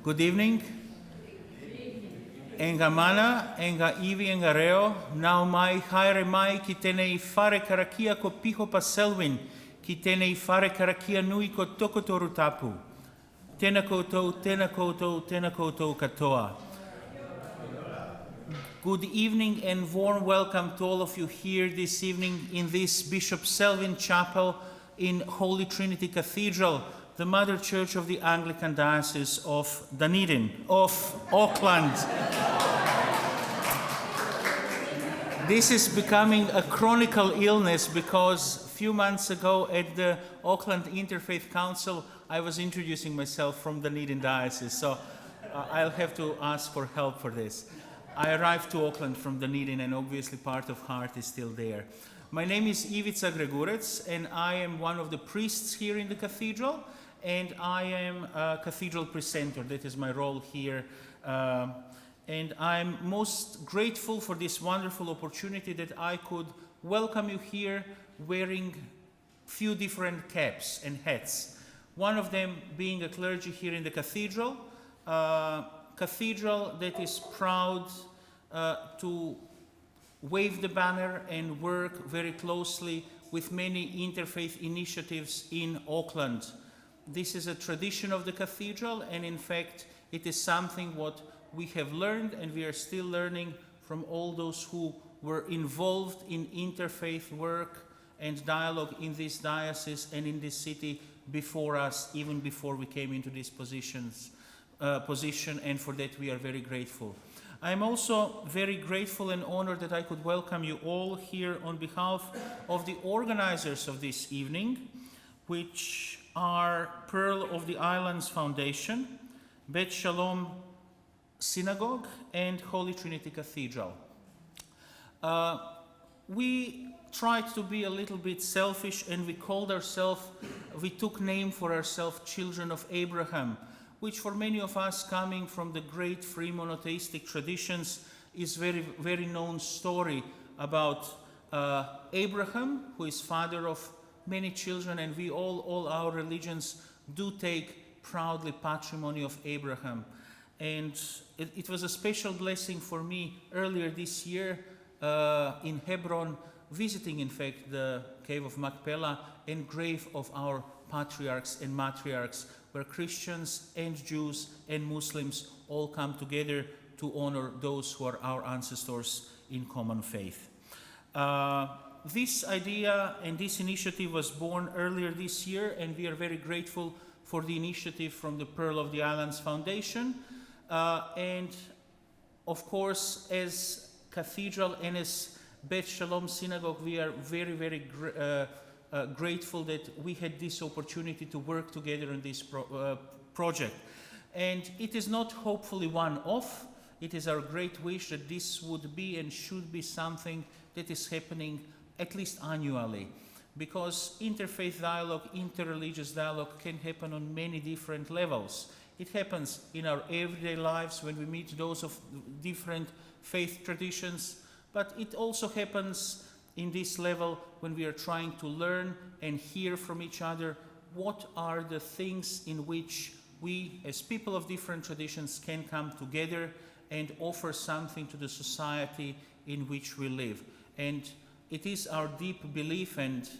Good evening. Enga mana, enga iwi enga reo, nau mai haere mai ki tenei whare karakia ko piho pa Selwyn, ki tenei whare karakia nui ko toko toru tapu. Tēnā koutou, tēnā koutou, tēnā koutou katoa. Good evening and warm welcome to all of you here this evening in this Bishop Selwyn Chapel in Holy Trinity Cathedral, the Mother Church of the Anglican Diocese of Dunedin, of Auckland. This is becoming a chronicle illness because a few months ago at the Auckland Interfaith Council, I was introducing myself from Dunedin Diocese, so I'll have to ask for help for this. I arrived to Auckland from Dunedin and obviously part of heart is still there. My name is Ivica Gregurec and I am one of the priests here in the cathedral, and I am a cathedral precentor. That is my role here. And I'm most grateful for this wonderful opportunity that I could welcome you here wearing few different caps and hats. One of them being a clergy here in the cathedral, cathedral that is proud to wave the banner and work very closely with many interfaith initiatives in Auckland. This is a tradition of the cathedral, and in fact it is something what we have learned and we are still learning from all those who were involved in interfaith work and dialogue in this diocese and in this city before us, even before we came into this position, and for that we are very grateful. I am also very grateful and honored that I could welcome you all here on behalf of the organizers of this evening, which are Pearl of the Islands Foundation, Beth Shalom Synagogue, and Holy Trinity Cathedral. We tried to be a little bit selfish and we took name for ourselves Children of Abraham, which for many of us coming from the great free monotheistic traditions is very, very known story about Abraham, who is father of many children, and we all our religions do take proudly patrimony of Abraham. And it was a special blessing for me earlier this year in Hebron, visiting in fact the cave of Machpelah and grave of our patriarchs and matriarchs, where Christians and Jews and Muslims all come together to honor those who are our ancestors in common faith. This idea and this initiative was born earlier this year, and we are very grateful for the initiative from the Pearl of the Islands Foundation. And of course, as Cathedral and as Beth Shalom Synagogue, we are very, very grateful that we had this opportunity to work together on this project. And it is not hopefully one-off. It is our great wish that this would be and should be something that is happening at least annually, because interfaith dialogue, interreligious dialogue can happen on many different levels. It happens in our everyday lives when we meet those of different faith traditions, but it also happens in this level when we are trying to learn and hear from each other what are the things in which we as people of different traditions can come together and offer something to the society in which we live. And it is our deep belief and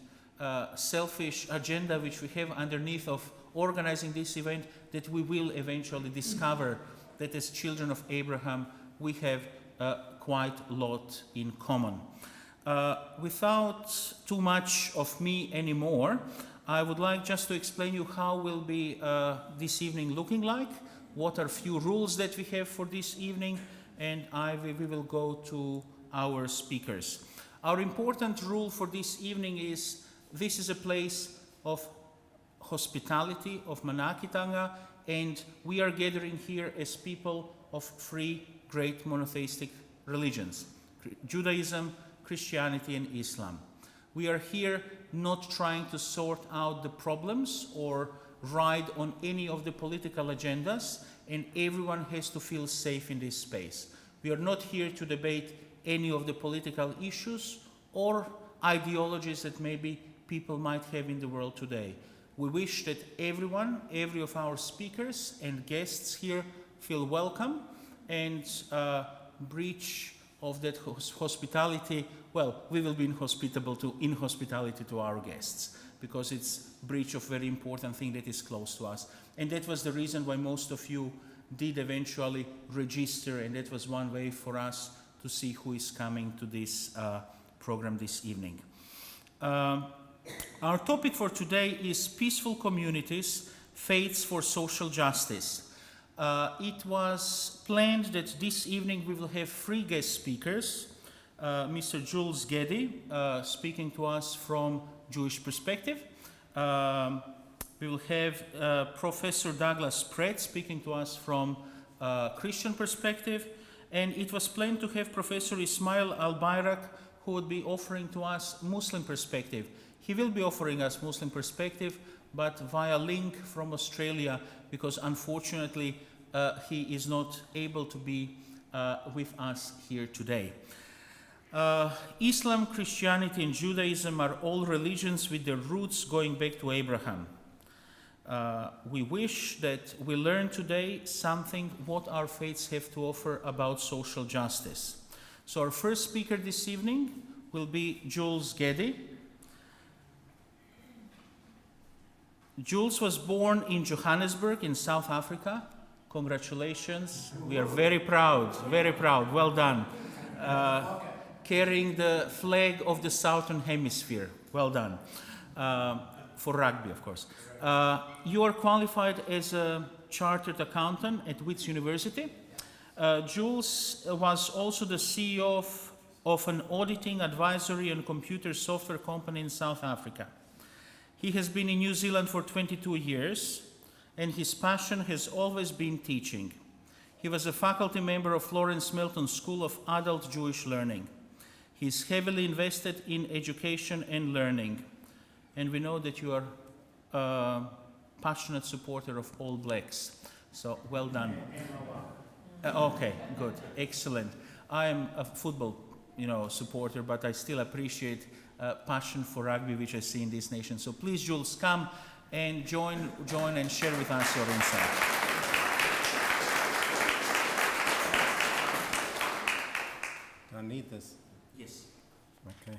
selfish agenda which we have underneath of organizing this event that we will eventually discover that as children of Abraham we have quite a lot in common. Without too much of me anymore, I would like just to explain you how will be this evening looking like, what are few rules that we have for this evening, and we will go to our speakers. Our important rule for this evening is this is a place of hospitality, of manakitanga, and we are gathering here as people of three great monotheistic religions, Judaism, Christianity, and Islam. We are here not trying to sort out the problems or ride on any of the political agendas, and everyone has to feel safe in this space. We are not here to debate any of the political issues or ideologies that maybe people might have in the world today. We wish that every of our speakers and guests here feel welcome and breach of that hospitality. Well, we will be in hospitality to our guests, because it's breach of very important thing that is close to us. And that was the reason why most of you did eventually register, and that was one way for us to see who is coming to this program this evening. Our topic for today is Peaceful Communities, Faiths for Social Justice. It was planned that this evening we will have 3 guest speakers. Mr. Jules Geddy speaking to us from Jewish perspective. We will have Professor Douglas Pratt speaking to us from Christian perspective. And it was planned to have Professor Ismail Al-Bayrak, who would be offering to us Muslim perspective. He will be offering us Muslim perspective, but via link from Australia, because unfortunately he is not able to be with us here today. Islam, Christianity, and Judaism are all religions with their roots going back to Abraham. We wish that we learn today something what our faiths have to offer about social justice. So our first speaker this evening will be Jules Geddy. Jules was born in Johannesburg in South Africa. Congratulations. We are very proud, well done. Carrying the flag of the Southern Hemisphere, well done. For rugby, of course. You are qualified as a chartered accountant at Wits University. Jules was also the CEO of an auditing, advisory, and computer software company in South Africa. He has been in New Zealand for 22 years, and his passion has always been teaching. He was a faculty member of Florence Melton School of Adult Jewish Learning. He is heavily invested in education and learning, and we know that you are a passionate supporter of All Blacks. So well done. Okay, good, excellent. I am a football, supporter, but I still appreciate passion for rugby, which I see in this nation. So please, Jules, come and join and share with us your insight. Do I need this? Yes. Okay.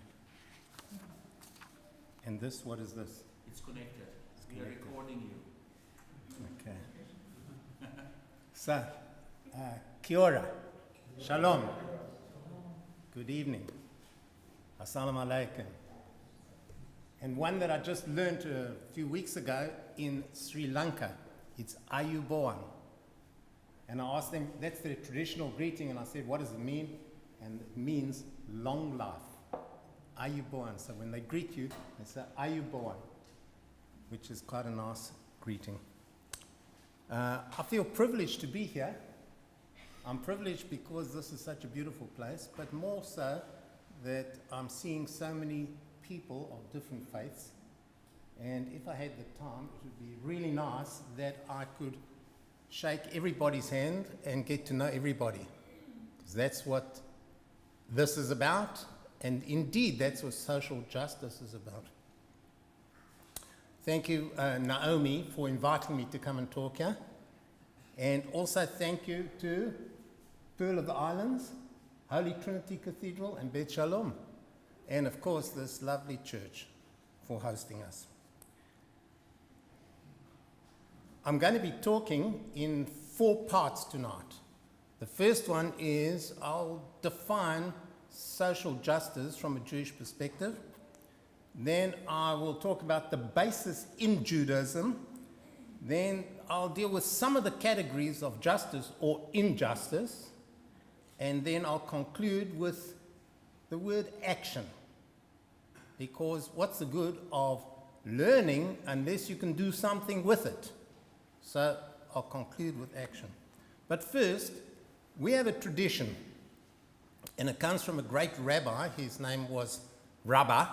And this, what is this? It's connected. We are recording you. Okay. So, kia ora, shalom, good evening, assalamu alaikum. And one that I just learned a few weeks ago in Sri Lanka, it's Ayubowan. And I asked them, that's the traditional greeting, and I said, what does it mean? And it means long life. Ayubowan. So when they greet you, they say Ayubowan, which is quite a nice greeting. I feel privileged to be here. I'm privileged because this is such a beautiful place, but more so that I'm seeing so many people of different faiths. And if I had the time, it would be really nice that I could shake everybody's hand and get to know everybody. Because that's what this is about. And indeed, that's what social justice is about. Thank you, Naomi, for inviting me to come and talk here. And also thank you to Pearl of the Islands, Holy Trinity Cathedral, and Beth Shalom. And of course, this lovely church for hosting us. I'm going to be talking in 4 parts tonight. The first one is I'll define social justice from a Jewish perspective. Then I will talk about the basis in Judaism. Then I'll deal with some of the categories of justice or injustice. And then I'll conclude with the word action. Because what's the good of learning unless you can do something with it? So I'll conclude with action. But first, we have a tradition. And it comes from a great rabbi. His name was Rabbah,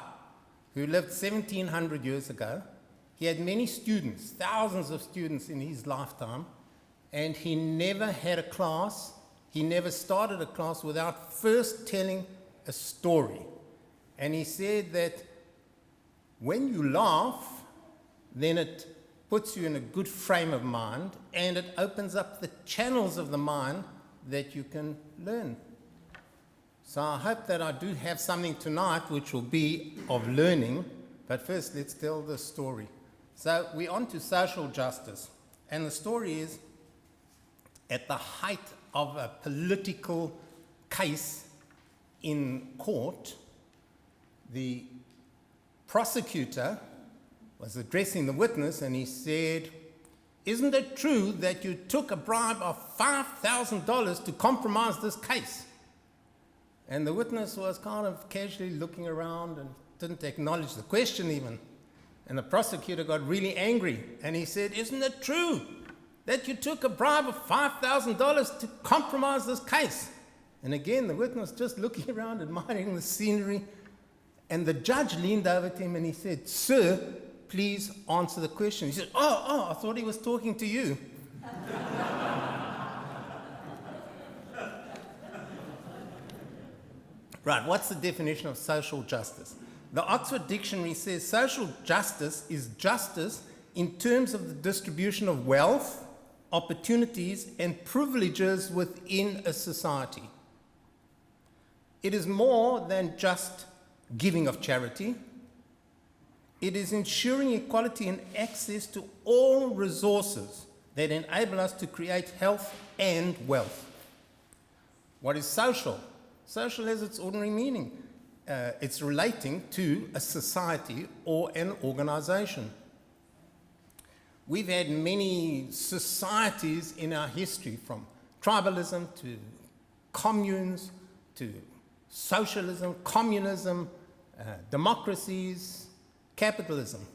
who lived 1700 years ago. He had many students, thousands of students in his lifetime, and he never had a class, he never started a class without first telling a story. And he said that when you laugh, then it puts you in a good frame of mind, and it opens up the channels of the mind that you can learn. So I hope that I do have something tonight which will be of learning, but first let's tell the story. So we're on to social justice, and the story is at the height of a political case in court, the prosecutor was addressing the witness, and he said, "Isn't it true that you took a bribe of $5,000 to compromise this case?" And the witness was kind of casually looking around and didn't acknowledge the question even. And the prosecutor got really angry, and he said, "Isn't it true that you took a bribe of $5,000 to compromise this case?" And again, the witness just looking around, admiring the scenery. And the judge leaned over to him and he said, "Sir, please answer the question." He said, Oh, I thought he was talking to you." Right, what's the definition of social justice? The Oxford Dictionary says social justice is justice in terms of the distribution of wealth, opportunities, and privileges within a society. It is more than just giving of charity. It is ensuring equality and access to all resources that enable us to create health and wealth. What is social? Social has its ordinary meaning. It's relating to a society or an organization. We've had many societies in our history, from tribalism to communes to socialism, communism, democracies, capitalism.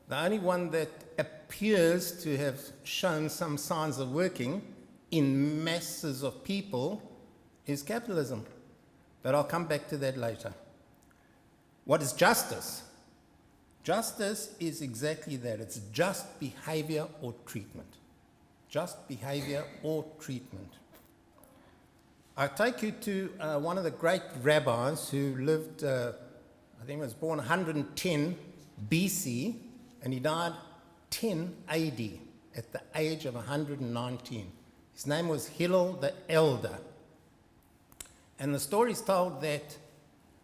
The only one that appears to have shown some signs of working in masses of people is capitalism. But I'll come back to that later. What is justice? Justice is exactly that. It's just behavior or treatment. Just behavior or treatment. I take you to one of the great rabbis who lived, I think he was born 110 BC, and he died 10 AD at the age of 119. His name was Hillel the Elder. And the story is told that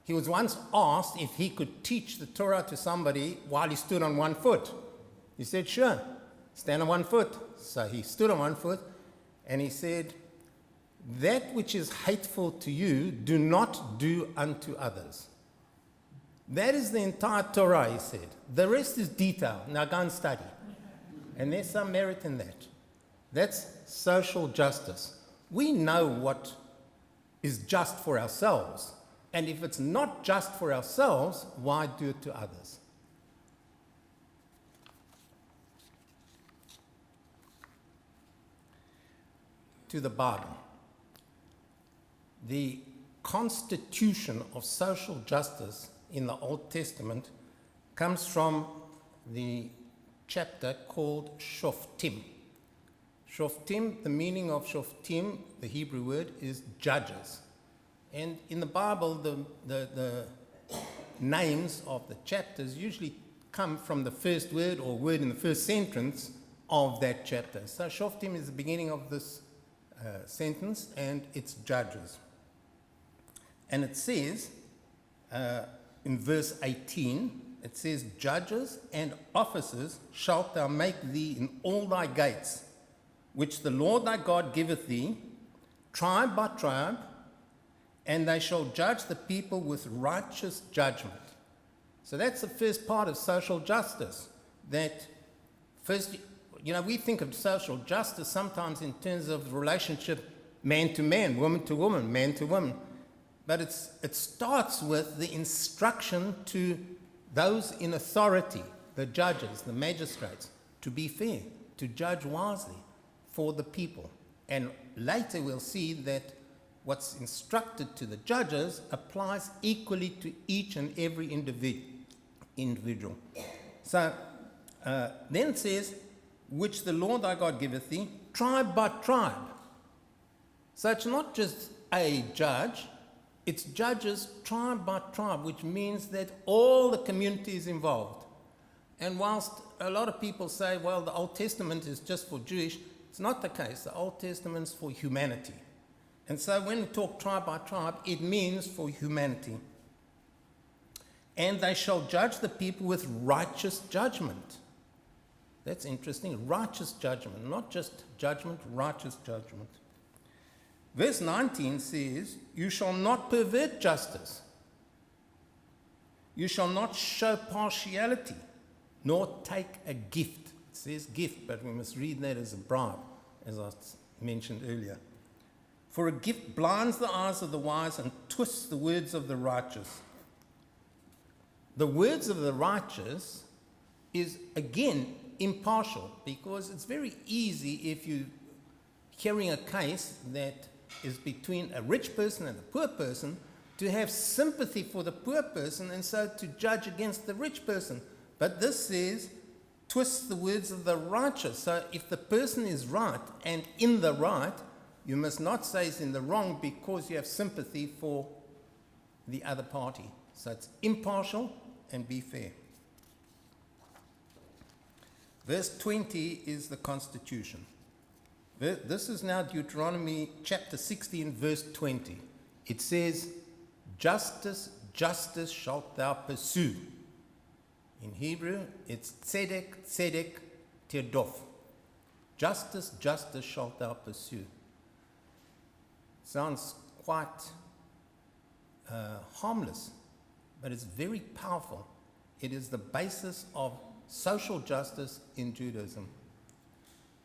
he was once asked if he could teach the Torah to somebody while he stood on one foot. He said, "Sure, stand on one foot." So he stood on one foot, and he said, "That which is hateful to you, do not do unto others." That is the entire Torah, he said. The rest is detail. Now go and study. And there's some merit in that. That's social justice. We know what is just for ourselves. And if it's not just for ourselves, why do it to others? To the Bible. The constitution of social justice in the Old Testament comes from the chapter called Shoftim. Shoftim, the meaning of Shoftim, the Hebrew word, is judges. And in the Bible, the names of the chapters usually come from the first word or word in the first sentence of that chapter. So Shoftim is the beginning of this sentence, and it's judges. And it says, in verse 18, it says, "Judges and officers shalt thou make thee in all thy gates, which the Lord thy God giveth thee, tribe by tribe, and they shall judge the people with righteous judgment." So that's the first part of social justice. That first, we think of social justice sometimes in terms of the relationship man to man, woman to woman, man to woman. But it starts with the instruction to those in authority, the judges, the magistrates, to be fair, to judge wisely for the people. And later we'll see that what's instructed to the judges applies equally to each and every individual. So then it says, "Which the Lord thy God giveth thee, tribe by tribe." So it's not just a judge, it's judges tribe by tribe, which means that all the community is involved. And whilst a lot of people say, well, the Old Testament is just for Jewish, it's not the case. The Old Testament is for humanity. And so when we talk tribe by tribe, it means for humanity. And they shall judge the people with righteous judgment. That's interesting. Righteous judgment, not just judgment, righteous judgment. Verse 19 says, you shall not pervert justice. You shall not show partiality, nor take a gift. It says gift, but we must read that as a bribe, as I mentioned earlier. For a gift blinds the eyes of the wise and twists the words of the righteous. The words of the righteous is, again, impartial, because it's very easy if you're hearing a case that is between a rich person and a poor person to have sympathy for the poor person and so to judge against the rich person. But this says, twists the words of the righteous. So if the person is right and in the right, you must not say he's in the wrong because you have sympathy for the other party. So it's impartial and be fair. Verse 20 is the Constitution. This is now Deuteronomy chapter 16, verse 20. It says, justice, justice shalt thou pursue. In Hebrew, it's tzedek, tzedek, tirdof. Justice, justice shalt thou pursue. Sounds quite harmless, but it's very powerful. It is the basis of social justice in Judaism.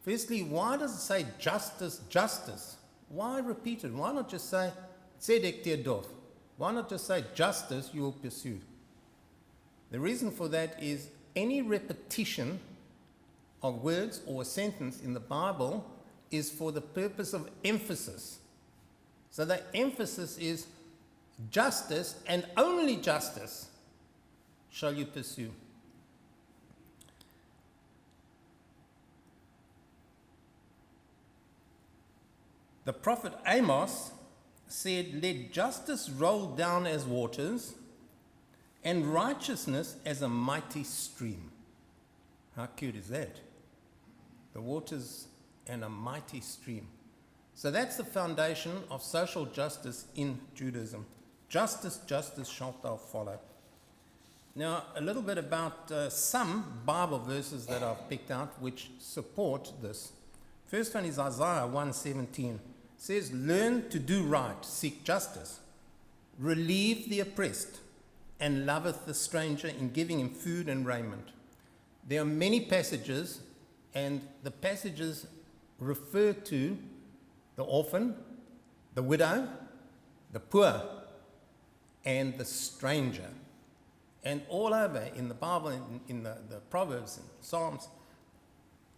Firstly, why does it say justice, justice? Why repeat it? Why not just say tzedek tirdof? Why not just say justice you will pursue? The reason for that is any repetition of words or a sentence in the Bible is for the purpose of emphasis. So the emphasis is justice and only justice shall you pursue. The prophet Amos said, let justice roll down as waters and righteousness as a mighty stream. How cute is that? The waters and a mighty stream. So that's the foundation of social justice in Judaism. Justice, justice shalt thou follow. Now, a little bit about some Bible verses that I've picked out which support this. First one is Isaiah 1:17. It says, learn to do right, seek justice, relieve the oppressed, and loveth the stranger in giving him food and raiment. There are many passages, and the passages refer to the orphan, the widow, the poor, and the stranger. And all over in the Bible, in the Proverbs and Psalms.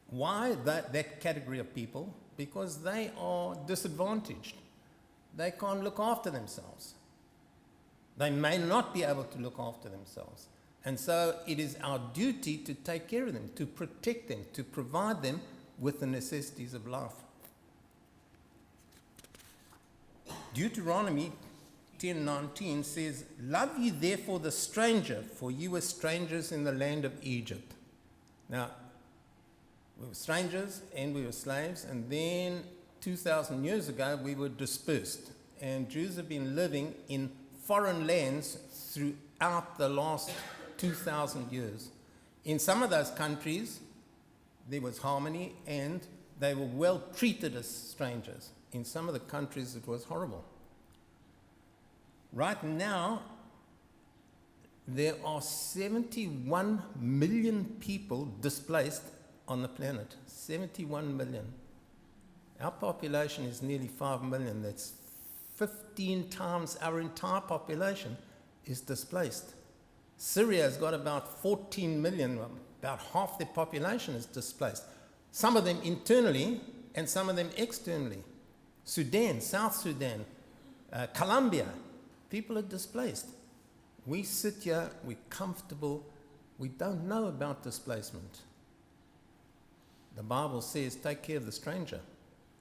Why that category of people? Because they are disadvantaged. They can't look after themselves. They may not be able to look after themselves. And so it is our duty to take care of them, to protect them, to provide them with the necessities of life. Deuteronomy 10:19 says, love ye therefore the stranger, for you were strangers in the land of Egypt. Now, we were strangers and we were slaves, and then 2,000 years ago we were dispersed. And Jews have been living in foreign lands throughout the last 2,000 years. In some of those countries, there was harmony and they were well treated as strangers. In some of the countries, it was horrible. Right now, there are 71 million people displaced on the planet. 71 million. Our population is nearly 5 million. That's 15 times our entire population is displaced. Syria has got about 14 million, about half their population is displaced. Some of them internally and some of them externally. Sudan, South Sudan, Colombia, people are displaced. We sit here, we're comfortable, we don't know about displacement. The Bible says, take care of the stranger,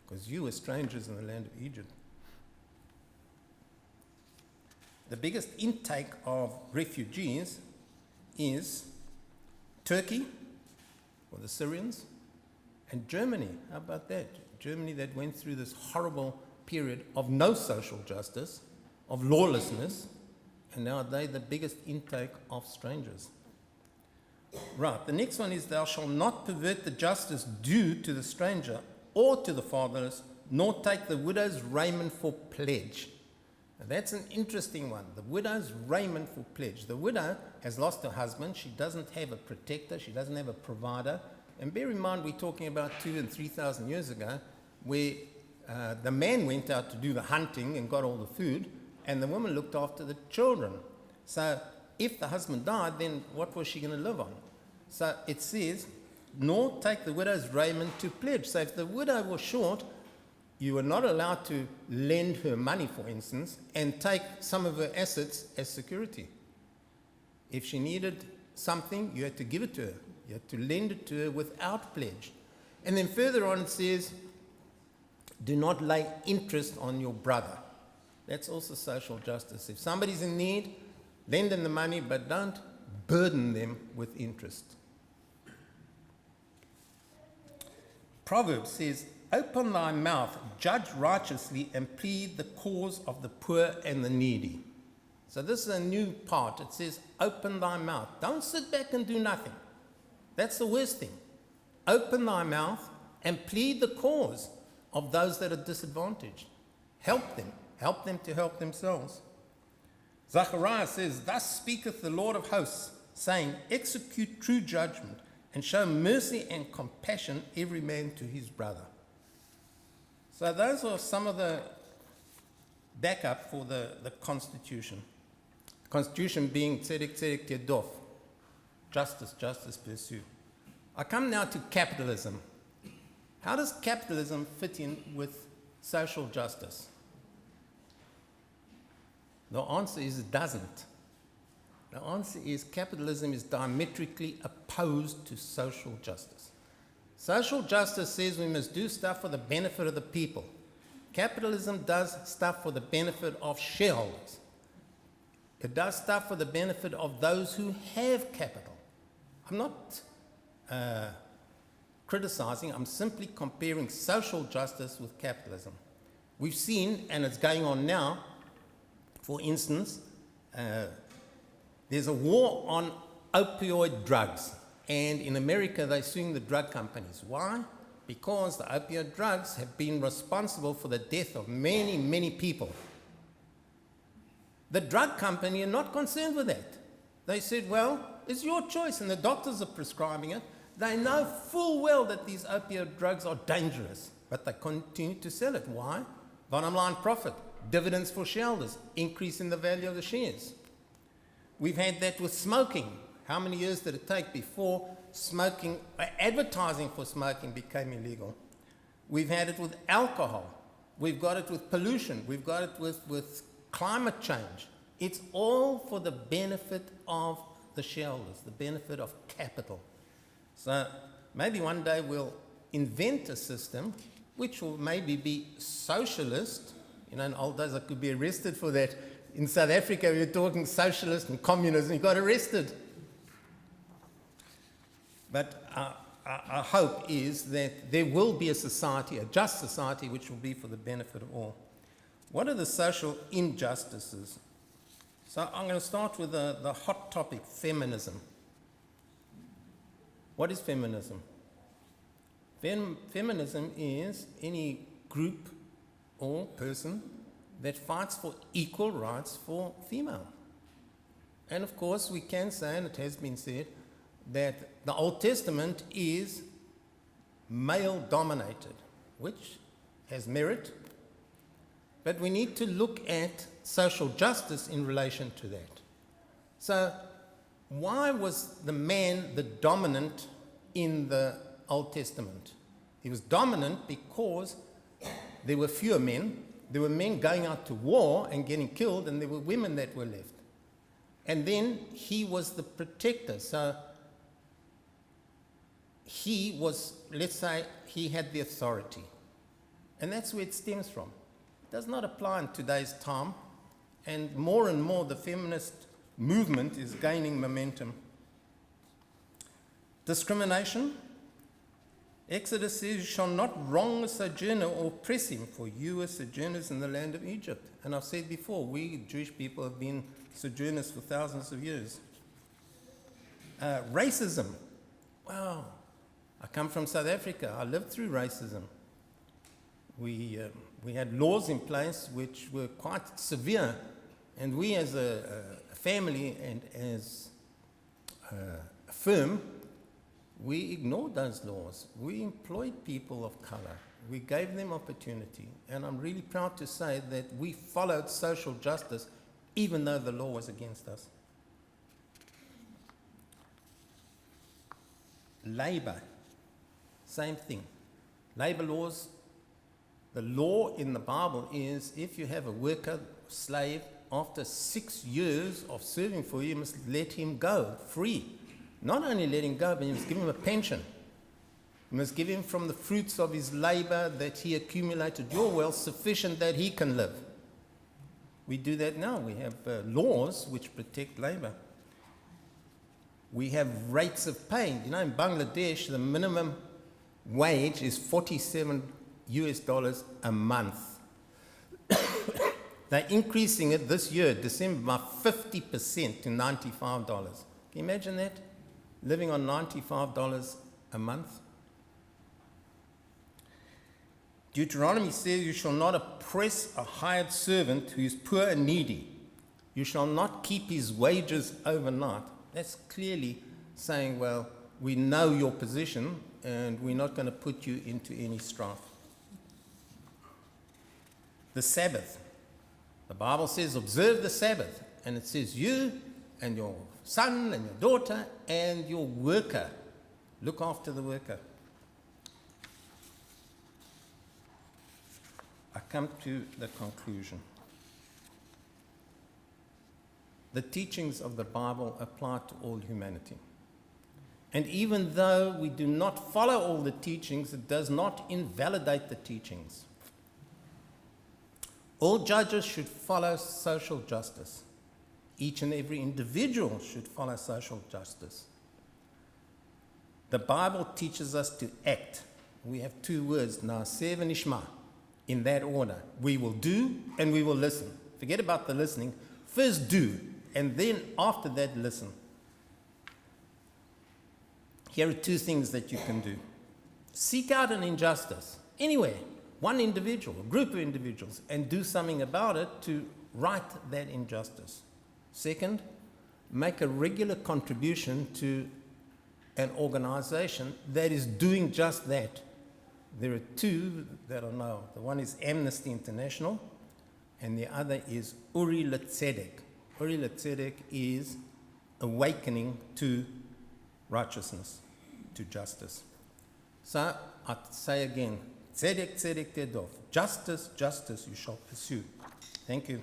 because you were strangers in the land of Egypt. The biggest intake of refugees is Turkey, for the Syrians, and Germany. How about that? Germany that went through this horrible period of no social justice, of lawlessness, and now they're the biggest intake of strangers. Right, the next one is, thou shalt not pervert the justice due to the stranger or to the fatherless, nor take the widow's raiment for pledge. Now that's an interesting one. The widow's raiment for pledge. The widow has lost her husband. She doesn't have a protector. She doesn't have a provider. And bear in mind, we're talking about 2,000 and 3,000 years ago, where the man went out to do the hunting and got all the food, and the woman looked after the children. So if the husband died, then what was she going to live on? So it says, nor take the widow's raiment to pledge. So if the widow was short, you were not allowed to lend her money, for instance, and take some of her assets as security. If she needed something, you had to give it to her. You had to lend it to her without pledge. And then further on it says, do not lay interest on your brother. That's also social justice. If somebody's in need, lend them the money, but don't burden them with interest. Proverbs says, open thy mouth, judge righteously, and plead the cause of the poor and the needy. So this is a new part. It says, open thy mouth. Don't sit back and do nothing. That's the worst thing. Open thy mouth and plead the cause of those that are disadvantaged. Help them. Help them to help themselves. Zechariah says, thus speaketh the Lord of hosts, saying, execute true judgment, and show mercy and compassion every man to his brother. So those are some of the backup for the Constitution. The Constitution being tzedek, tzedek, tirdof. Justice, justice, pursue. I come now to capitalism. How does capitalism fit in with social justice? The answer is it doesn't. The answer is capitalism is diametrically opposed to social justice. Social justice says we must do stuff for the benefit of the people. Capitalism does stuff for the benefit of shareholders. It does stuff for the benefit of those who have capital. I'm not criticizing, I'm simply comparing social justice with capitalism. We've seen, and it's going on now, for instance, there's a war on opioid drugs. And in America, they're suing the drug companies. Why? Because the opioid drugs have been responsible for the death of many, many people. The drug company are not concerned with that. They said, well, it's your choice, and the doctors are prescribing it. They know full well that these opioid drugs are dangerous, but they continue to sell it. Why? Bottom line profit, dividends for shareholders, increase in the value of the shares. We've had that with smoking. How many years did it take before smoking, advertising for smoking became illegal? We've had it with alcohol. We've got it with pollution. We've got it with climate change. It's all for the benefit of the shareholders, the benefit of capital. So maybe one day we'll invent a system which will maybe be socialist. You know, in old days I could be arrested for that. In South Africa we were talking socialist and communism, you got arrested. But our hope is that there will be a society, a just society, which will be for the benefit of all. What are the social injustices? So I'm going to start with the hot topic, feminism. What is feminism? Feminism is any group or person that fights for equal rights for female. And of course we can say, and it has been said, that the Old Testament is male-dominated, which has merit, but we need to look at social justice in relation to that. So why was the man the dominant in the Old Testament? He was dominant because there were fewer men, there were men going out to war and getting killed, and there were women that were left. And then he was the protector. So he was, let's say, he had the authority. And that's where it stems from. It does not apply in today's time. And more the feminist movement is gaining momentum. Discrimination. Exodus says, you shall not wrong a sojourner or oppress him, for you are sojourners in the land of Egypt. And I've said before, we Jewish people have been sojourners for thousands of years. Racism. Wow. I come from South Africa. I lived through racism. We had laws in place which were quite severe. And we as a family and as a firm, we ignored those laws. We employed people of color. We gave them opportunity. And I'm really proud to say that we followed social justice even though the law was against us. Labor, same thing. Labor laws, the law in the Bible is if you have a worker, slave, after 6 years of serving for you, you must let him go free. Not only let him go, but you must give him a pension. You must give him from the fruits of his labor that he accumulated your wealth sufficient that he can live. We do that now. We have laws which protect labor. We have rates of pay. You know, in Bangladesh, the minimum wage is $47 a month. They're increasing it this year, December, by 50% to $95. Can you imagine that? Living on $95 a month? Deuteronomy says, you shall not oppress a hired servant who is poor and needy. You shall not keep his wages overnight. That's clearly saying, well, we know your position and we're not going to put you into any strife. The Sabbath. The Bible says, observe the Sabbath. And it says, you and your son and your daughter and your worker. Look after the worker. I come to the conclusion. The teachings of the Bible apply to all humanity. And even though we do not follow all the teachings, it does not invalidate the teachings. All judges should follow social justice. Each and every individual should follow social justice. The Bible teaches us to act. We have two words, Na'aseh and Nishma, in that order. We will do and we will listen. Forget about the listening. First do, and then after that listen. Here are two things that you can do. Seek out an injustice, anywhere, one individual, a group of individuals, and do something about it to right that injustice. Second, make a regular contribution to an organization that is doing just that. There are two that I know. The one is Amnesty International, and the other is Uri L'Tzedek. Uri L'Tzedek is awakening to righteousness, to justice. So I say again, Tzedek, Tzedek, Tedov. Justice, justice you shall pursue. Thank you.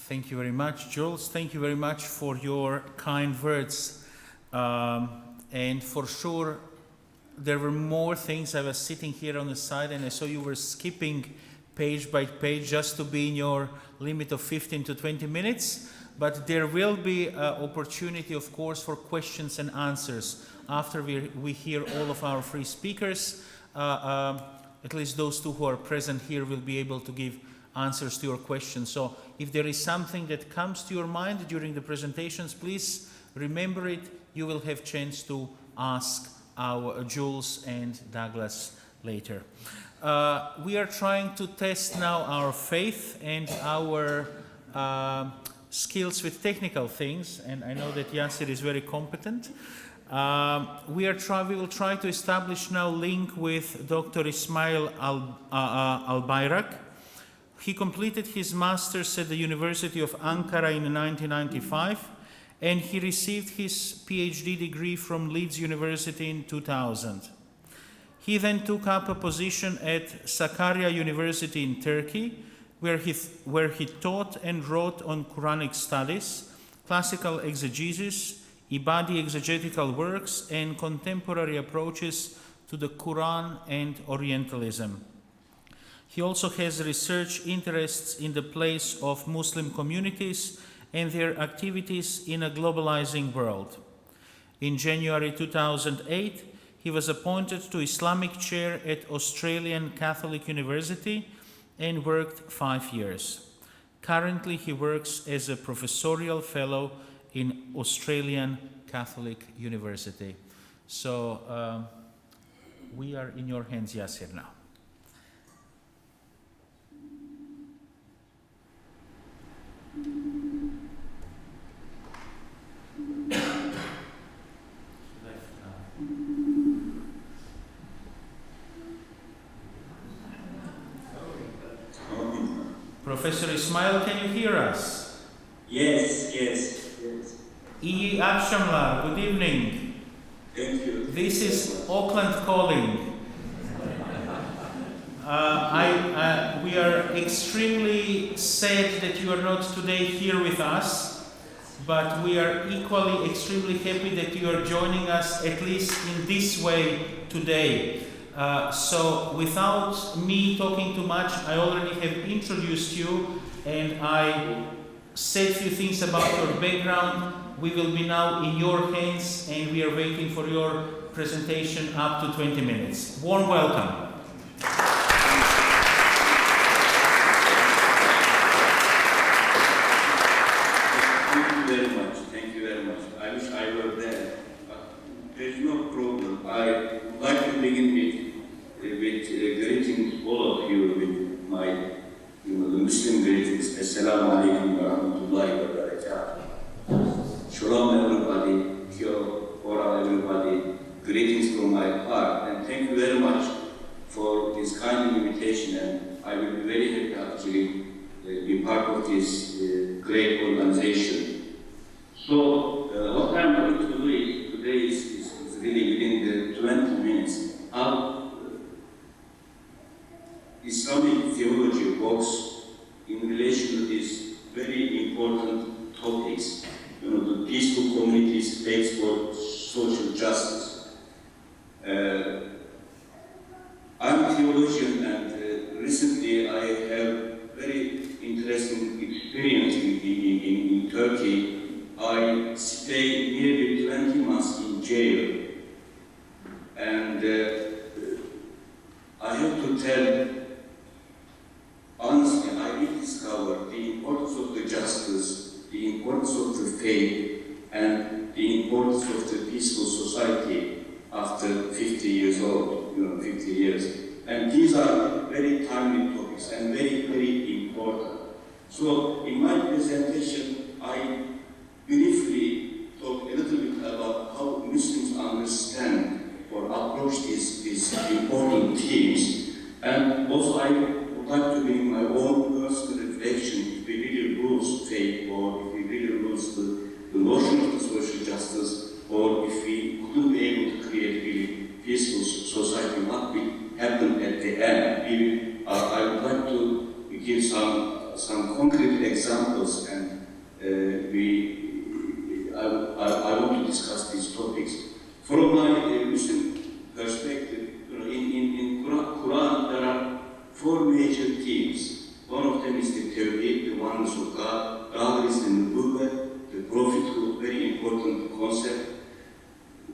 Thank you very much, Jules. Thank you very much for your kind words. And for sure, there were more things. I was sitting here on the side and I saw you were skipping page by page just to be in your limit of 15 to 20 minutes. But there will be opportunity, of course, for questions and answers after we hear all of our free speakers. At least those two who are present here will be able to give answers to your questions. So if there is something that comes to your mind during the presentations, please remember it. You will have chance to ask our Jules and Douglas later. We are trying to test now our faith and our skills with technical things, and I know that Yasser is very competent. We will try to establish now link with Dr. Ismail Al-Bayrak. He completed his master's at the University of Ankara in 1995, and he received his PhD degree from Leeds University in 2000. He then took up a position at Sakarya University in Turkey, where he taught and wrote on Quranic studies, classical exegesis, Ibadi exegetical works, and contemporary approaches to the Quran and Orientalism. He also has research interests in the place of Muslim communities and their activities in a globalizing world. In January 2008, he was appointed to Islamic chair at Australian Catholic University and worked 5 years. Currently, he works as a professorial fellow in Australian Catholic University. So we are in your hands, Yasir, now. Professor Ismail, can you hear us? Yes. Iyi Akşamlar, good evening. Thank you. This is Auckland calling. We are extremely sad that you are not today here with us, but we are equally extremely happy that you are joining us at least in this way today. So without me talking too much, I already have introduced you and I said a few things about your background. We will be now in your hands and we are waiting for your presentation up to 20 minutes. Warm welcome. Thank you very much. I wish I were there, but there's no problem. I would like to begin with greeting all of you with my, the Muslim greetings. Assalamu alaikum wa rahmatullahi wa barakatuh. Shalom everybody, Ora everybody, greetings from my heart, and thank you very much for this kind invitation, and I will be very happy actually be part of this great organization. So what I'm going to do today is really within the 20 minutes how Islamic theology works in relation to these very important topics. The peaceful communities, space for social justice. I'm a theologian, and recently I have very interesting experience in Turkey. I stayed nearly 20 months in jail, and I have to tell honestly, I rediscovered the importance of the justice, the importance of the faith, and the importance of the peaceful society after 50 years old, 50 years. And these are very timely topics and very, very important. So in my presentation, I briefly talk a little bit about how Muslims understand or approach these important themes. And also I would like to bring my own personal reflection if we really lose faith, or if we really lose the notion of the social justice, or if we couldn't be able to create really peaceful society, what will happen at the end. I would like to give some concrete examples, and I want to discuss these topics. From my Muslim perspective, in Quran there are 4 major themes. One of them is the Tawhid, the oneness of God. The other is the Nubuwwah, the prophethood, very important concept.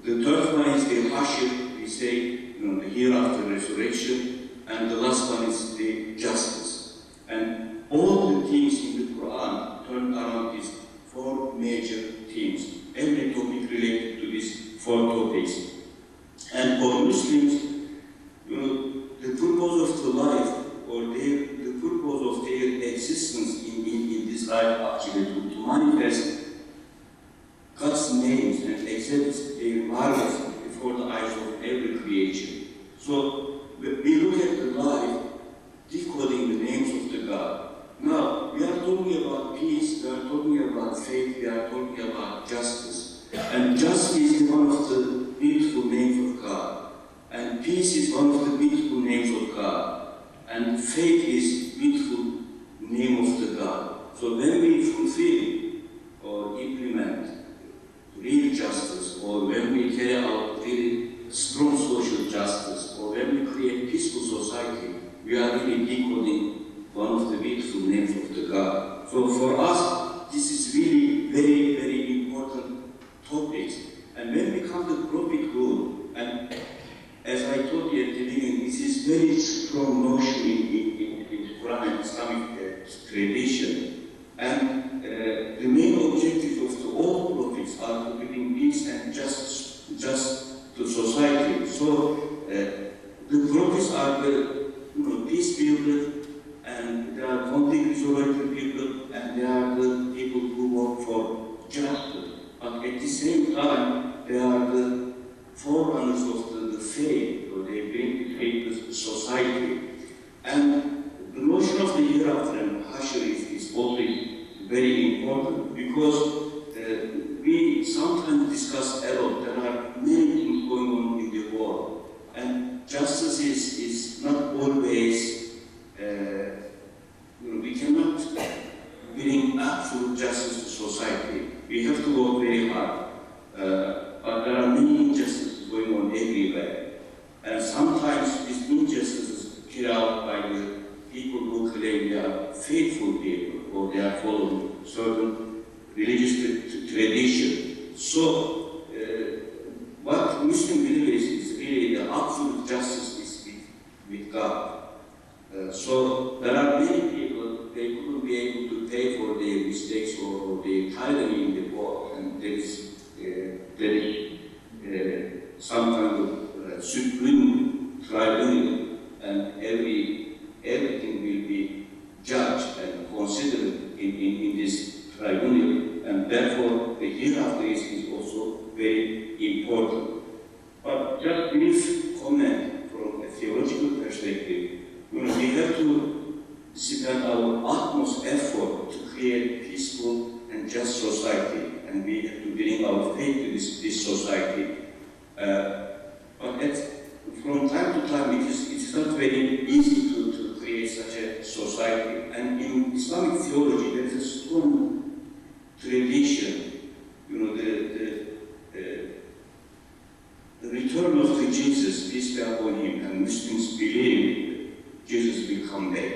The third one is the Hashir, we say, the hereafter resurrection. And the last one is the justice. And all the themes in the Quran turn around these 4 major themes. Every topic related to these 4 topics. And for Muslims, the purpose of the life, or the purpose of their existence in this life, actually to manifest God's names and exhibit their marvels before the eyes of every creation. So we look at the life, decoding the names of the God. Now, we are talking about peace, we are talking about faith, we are talking about justice. And justice is one of the beautiful names of God. And peace is one of the beautiful names of God. And faith is beautiful name of the God. So when we fulfill or implement real justice, for us, this is really very, very important topic. And when we come to prophet rule, and as I told you at the beginning, this is very strong notion in Quran and Islamic tradition. And the main objective of the all prophets are to bring peace and justice to society. So the prophets are the peace builder, and they are conflict resolving people, and they are the people who work for justice. But at the same time, they are the forerunners of the faith, or they bring faith to society. And the notion of the hereafter and Hashr is always very important, because we sometimes discuss a lot. There are many things going on in the world, and justice is not always, we cannot bring absolute justice to society. We have to work very hard, but there are many injustices going on everywhere. And sometimes these injustices are carried out by the people who claim they are faithful people, or they are following certain religious tradition. So, what Muslim believers is really the absolute justice is with God. So there are many people, they couldn't be able to pay for their mistakes or their tyranny in the world, and there is some kind of supreme tribunal, and everything will be judged and considered in this tribunal, and therefore the hereafter is also very important. But just brief comment from a theological perspective, we have to spend our utmost effort to create peaceful and just society, and we have to bring our faith to this society. But from time to time, it is not very easy to create such a society. And in Islamic theology, there is a strong tradition, the return of the Jesus, peace be upon him, and Muslims believe Jesus will come back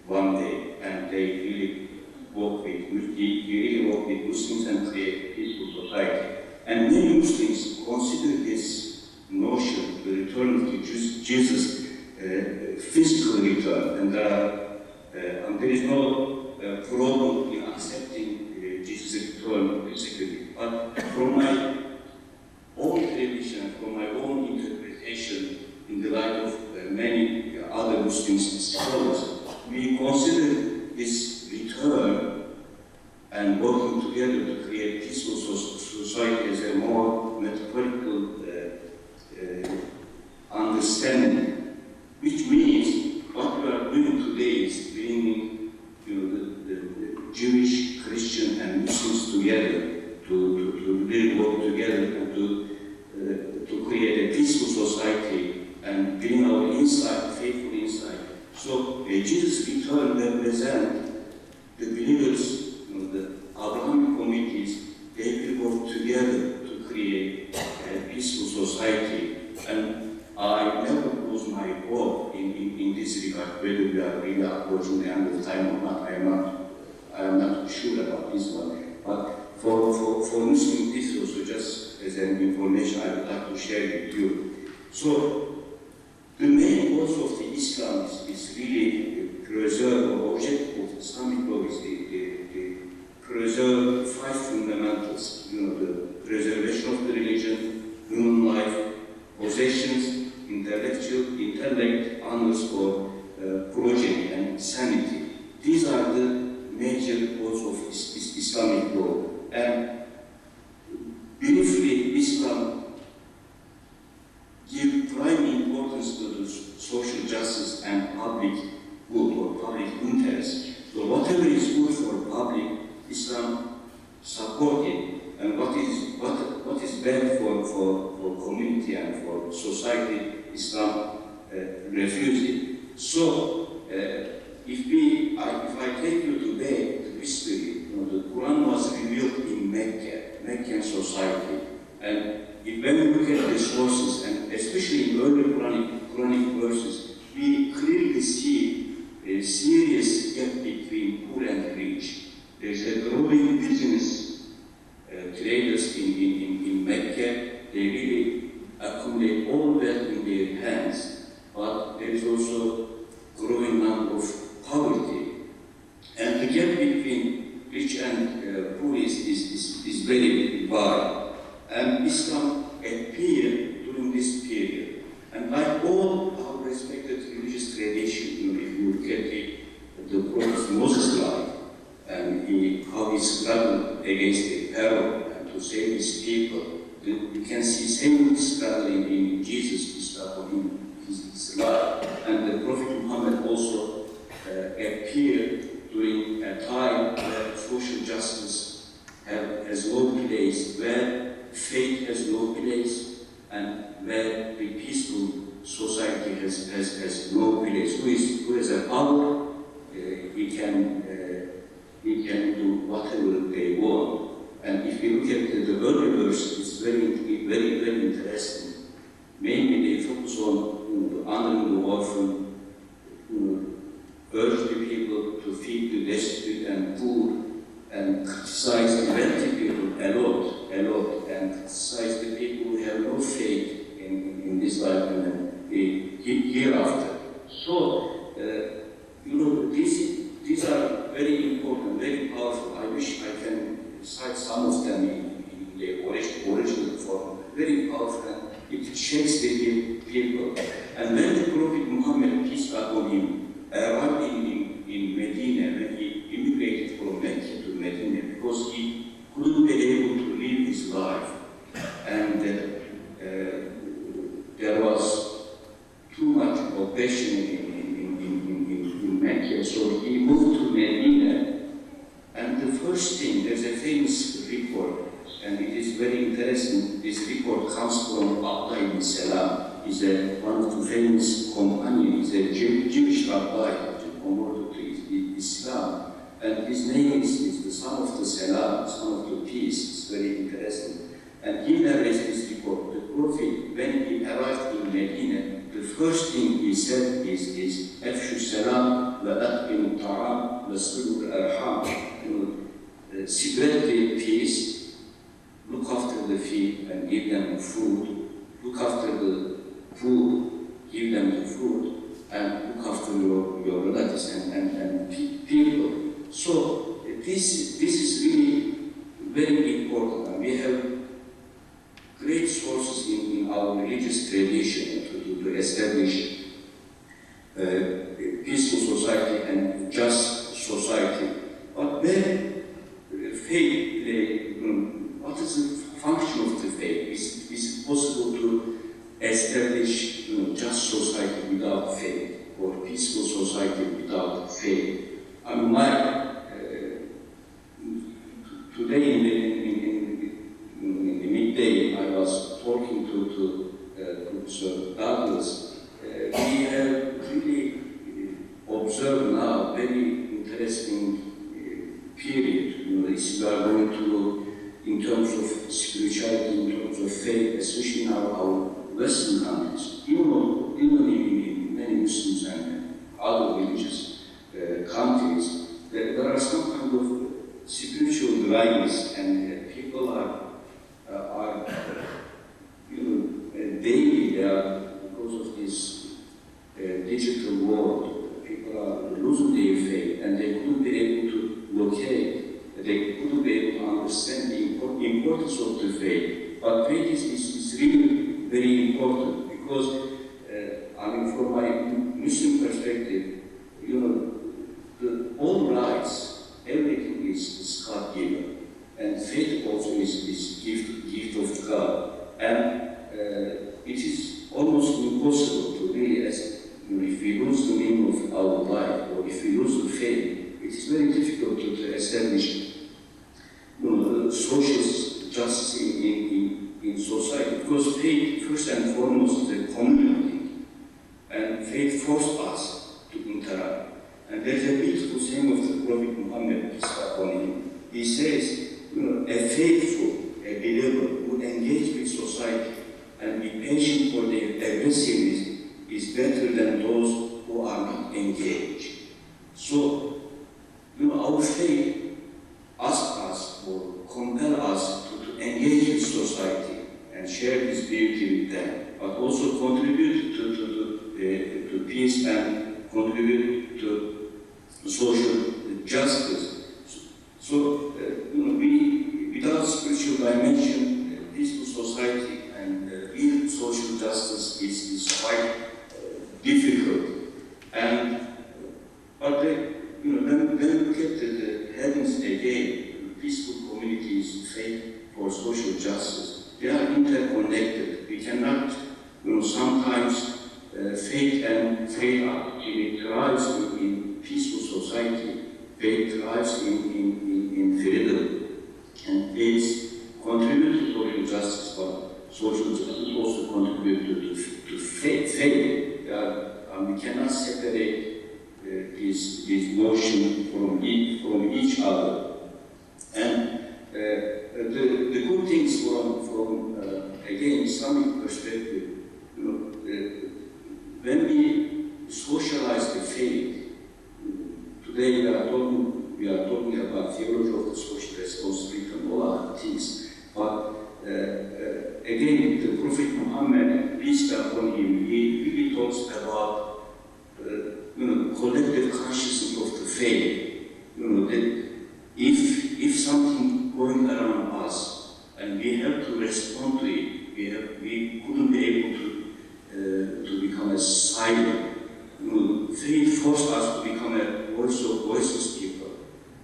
one day, and they really work with Muslims and create a peaceful society. And many Muslims consider this notion, the return of the Jesus, physical return, and there is no problem in accepting Jesus' return physically. But from my own tradition, from my own interpretation, in the light of many other Muslim scholars, we consider this return and working together to create peaceful society as a more metaphorical understanding, which means what we are doing today is bringing the Jewish, Christian, and Muslims together to really work together and to create a peaceful society and bring our insight, faithful insight. So Jesus' return represents the believers, the Abrahamic communities. They will work together to create a peaceful society. And I never lose my hope in this regard, whether we are really approaching the end of time or not. I am not sure about this one. But for Muslims, this is also just as an information I would like to share with you. So the main goals of the Islam is really preserve, or objective of Islamic law is the preserve 5 fundamentals, the preservation of the religion, human life, possessions, intellect, honors for progeny, and sanity. These are the major goals of Islamic law. And briefly, Islam gives prime importance to the social justice and public good or public interest. So whatever is good for public, Islam supports it, and what is bad for community and for society, Islam refuses it. So if I take you today to history, the Quran was revealed in Meccan society, and when we look at the sources, and especially in early Quranic verses, we clearly see a serious gap between poor and rich. There's a growing business traders in Mecca. They really accumulate all wealth in their hands, but there is also growing number of poverty. And the gap between rich and poor is very wide. And Islam appeared during this period. And like all our respected religious traditions, if you look at the Prophet Moses' life, and how he struggled against the Pharaoh and to save his people, you can see same struggle in Jesus' struggle in his life. And the Prophet Muhammad also appeared during a time where social justice has no place, where faith has no place, and where the peaceful society has no place. Who has a power, he can do whatever they want. And if you look at the early verse, it's very interesting. Mainly they focus on honoring the orphan, urge the people to feed the destitute and poor, and criticize the wealthy people a lot, and criticize the people who have no faith in this life and hereafter. So, these are very important, very powerful. I wish I can cite some of them in the original form. Very powerful, and it shakes the people. And when the Prophet Muhammad, peace be upon him, arrived in Medina, when he immigrated from Mecca to Medina, because he couldn't be able to live his life, and there was too much oppression in Mecca, so he moved to Medina. And the first thing, there's a famous report, and it is very interesting. This report comes from Abdullah ibn Salam. He's one of the famous companions. He's a Jewish rabbi converted to Islam. And his name is the son of the Salam, son of the peace. It's very interesting. And he narrates this report. The Prophet, when he arrived in Medina, the first thing he said is Afshu Salam wa atqimu ta'am wa silu al-arham. Spread the peace, look after the feet and give them food, look after the poor, give them the food, and look after your relatives and people. So this is really very important, and we have great sources in our religious tradition to establish a peaceful society and just society. But then faith, what is the function of the faith? Is it possible to establish just society without faith, or peaceful society without faith? I mean, today in the midday, I was talking to Professor Douglas. We have really observed now very interesting period. We are going to, in terms of spirituality, in terms of faith, especially in our Western countries, even in many Muslims and other religious countries, there are some kind of spiritual dryness, and people are daily, because of this digital world, people are losing their faith, and they couldn't be able to locate, they couldn't be able to understand the importance of the faith. But faith is really very important, because, from my Muslim perspective, all rights, everything is God-given, and faith also is gift of God. And it is almost impossible to really, if we lose the meaning of our life, or if we lose the faith, it is very difficult to establish social justice in society, because faith, first and foremost, is a community, and faith forces us to interact. And there's a beautiful saying of the Prophet Muhammad, peace be upon him. He says, a faithful, a believer who engage with society and be patient for their aggressiveness is better than those who are not engaged. So, our faith also contribute to peace and contribute to social justice. So, without spiritual dimension, peaceful society and real social justice is quite difficult. And but when we look at the heavens again, peaceful communities, faith for social justice, they are interconnected. We cannot, sometimes faith and faith actually thrives in peaceful society. Faith thrives in freedom, and faith contributes to social justice, but social justice also contributes to faith. We cannot separate this notion from each other. And the good things from again Islamic perspective, when we socialize the faith, today we are talking about theology of the social responsibility and all other things. But again, the Prophet Muhammad, peace be upon him, he really talks about collective consciousness of the faith. That if something going around us and we have to respond to it, we couldn't be able to become a silent. Faith forced us to become a voice of voiceless people.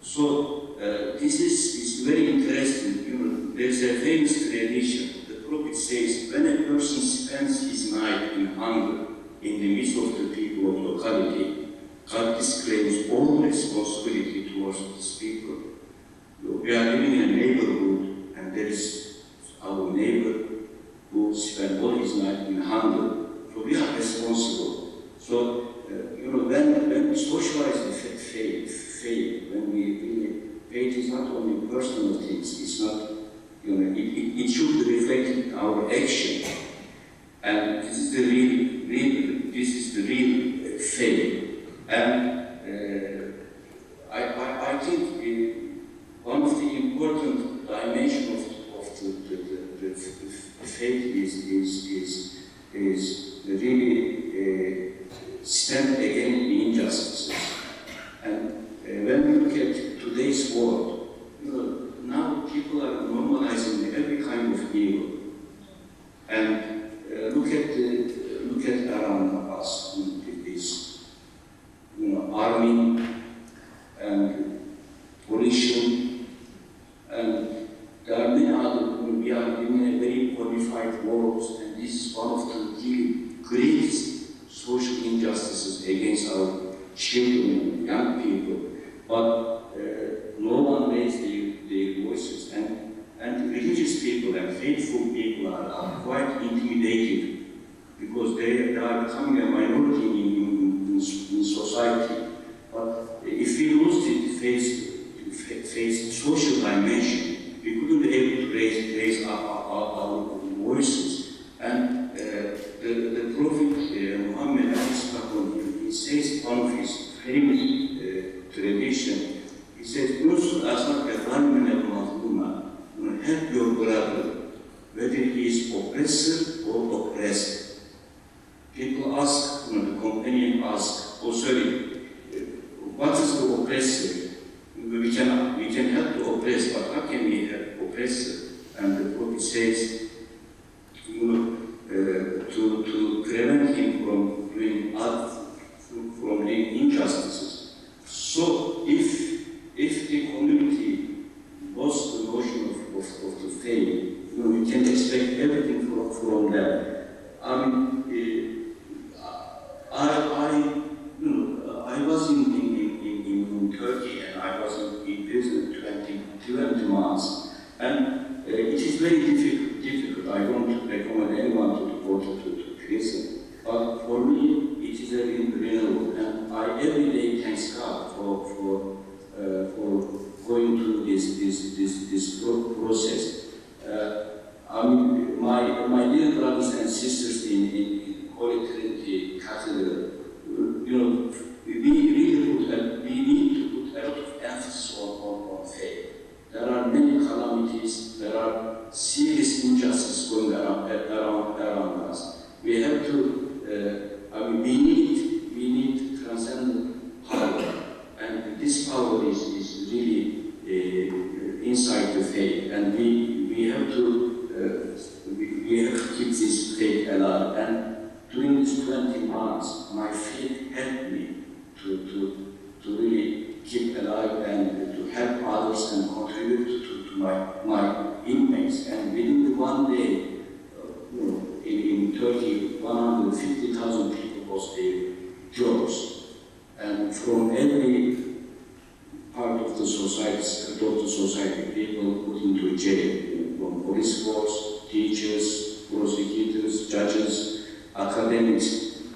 So this is very interesting. There's a famous tradition. The Prophet says, when a person spends his night in hunger in the midst of the people of locality, God disclaims all responsibility towards his people. We are living in a neighborhood, and there is our neighbor who spent all his night in hunger. So we are responsible. So when we socialize the faith, when faith is not only personal things, it's not, it should reflect in our action. And this is the real faith. And I think one of the important dimensions of the faith is really stand against the injustices. And when we look at today's world, now people are normalizing every kind of evil. And look at around us, this army and pollution, and there are many other. We are living in a very qualified world, and this is one of the really greatest social injustices against our children and young people. But no one raised their voices, and religious people and faithful people are quite intimidated because they are becoming a minority in society. But if we lose the face social dimension, we couldn't be able to raise our voices. And the Prophet Muhammad, he says one of his famous tradition, he says, help your brother, whether he is oppressor or oppressed. People ask, the companion asks, what is the oppressor? We can help the oppressed, but how can we help the oppressor? And the Prophet says, to prevent him from doing injustices. So if the community lost the notion of the faith, we can expect everything from them. I was in Turkey, and I was in prison 20 months, and it is very difficult. I don't recommend anyone to go to prison, but for me it is a renewal, and I every day thank God for going through this process. My dear brothers and sisters in Holy Trinity Cathedral, we need to put a lot of emphasis on faith. There are many calamities, there are serious injustices going around us. We And during these 20 months, my faith helped me to really keep alive and to help others and contribute to my inmates. And within one day, in Turkey, 150,000 people lost their jobs. And from every part of the society, people put into jail, from police force, teachers, prosecutors, judges, academics,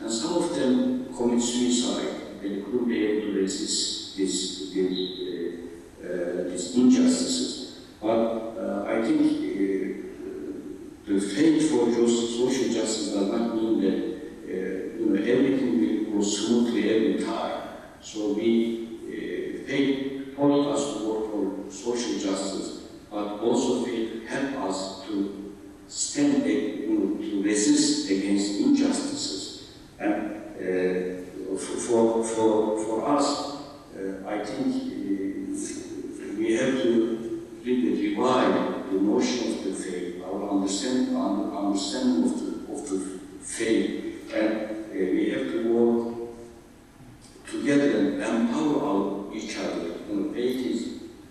and some of them commit suicide. They couldn't be able to resist these injustices. But I think the fight for social justice does not mean that everything will go smoothly every time. So we faith taught us to work for social justice, but also faith help us to stand, to resist against injustices. And for us, I think we have to really revive the notion of the faith, our understanding of the faith, and we have to work together and empower each other. Faith is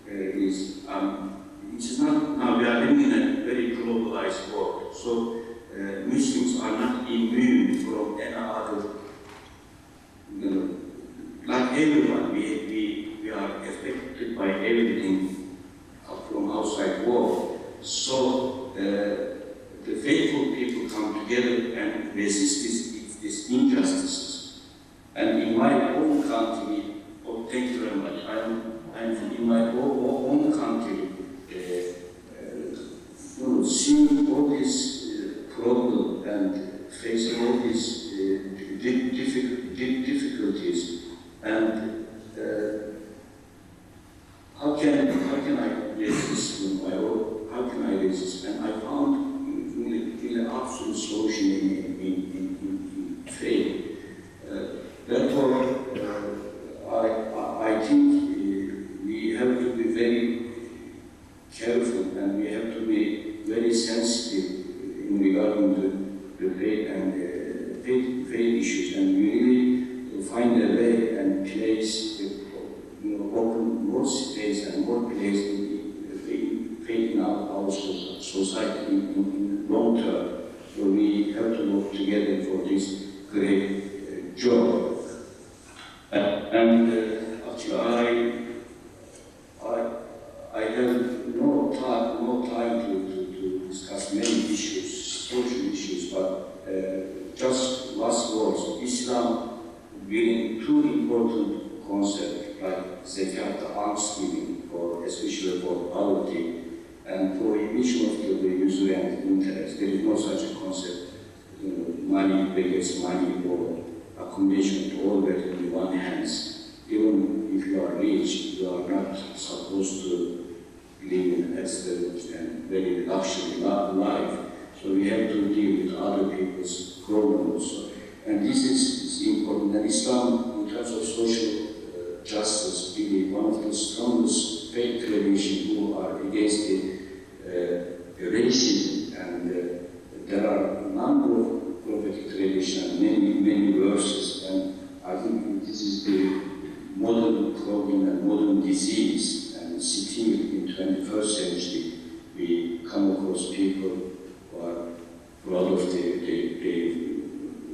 it is not, now we are living in a very globalized world, so Muslims are not immune from any other, like everyone, we are affected by everything from outside world. So the faithful people come together and resist these injustices. And in my own country, thank you very much. I'm in my own country, seeing all this problem and facing all these difficulties, and how can I resist? How can I resist? And I found really absolute solution in faith. Therefore, I think we have to be very careful and we have to be very sensitive in regarding the faith and faith issues, and we really find a way and place, open more space and more place in faith in our society in long term. So we have to work together for this great job. And actually, I have no time to discuss many issues, social issues, but just last words. Islam bringing two important concepts like zakat, almsgiving, especially for poverty, and prohibition of the usury and interest. There is no such a concept, money begets money, or accommodation to all that in one hands. Even if you are rich, you are not supposed to live in extravagant and very luxury life. So we have to deal with other people's problems. And this is important. And Islam, in terms of social justice, really one of the strongest faith traditions who are against the racism. And there are a number of prophetic traditions, many verses. And I think this is the modern problem and modern disease. And still in 21st century, we come across people who are proud of their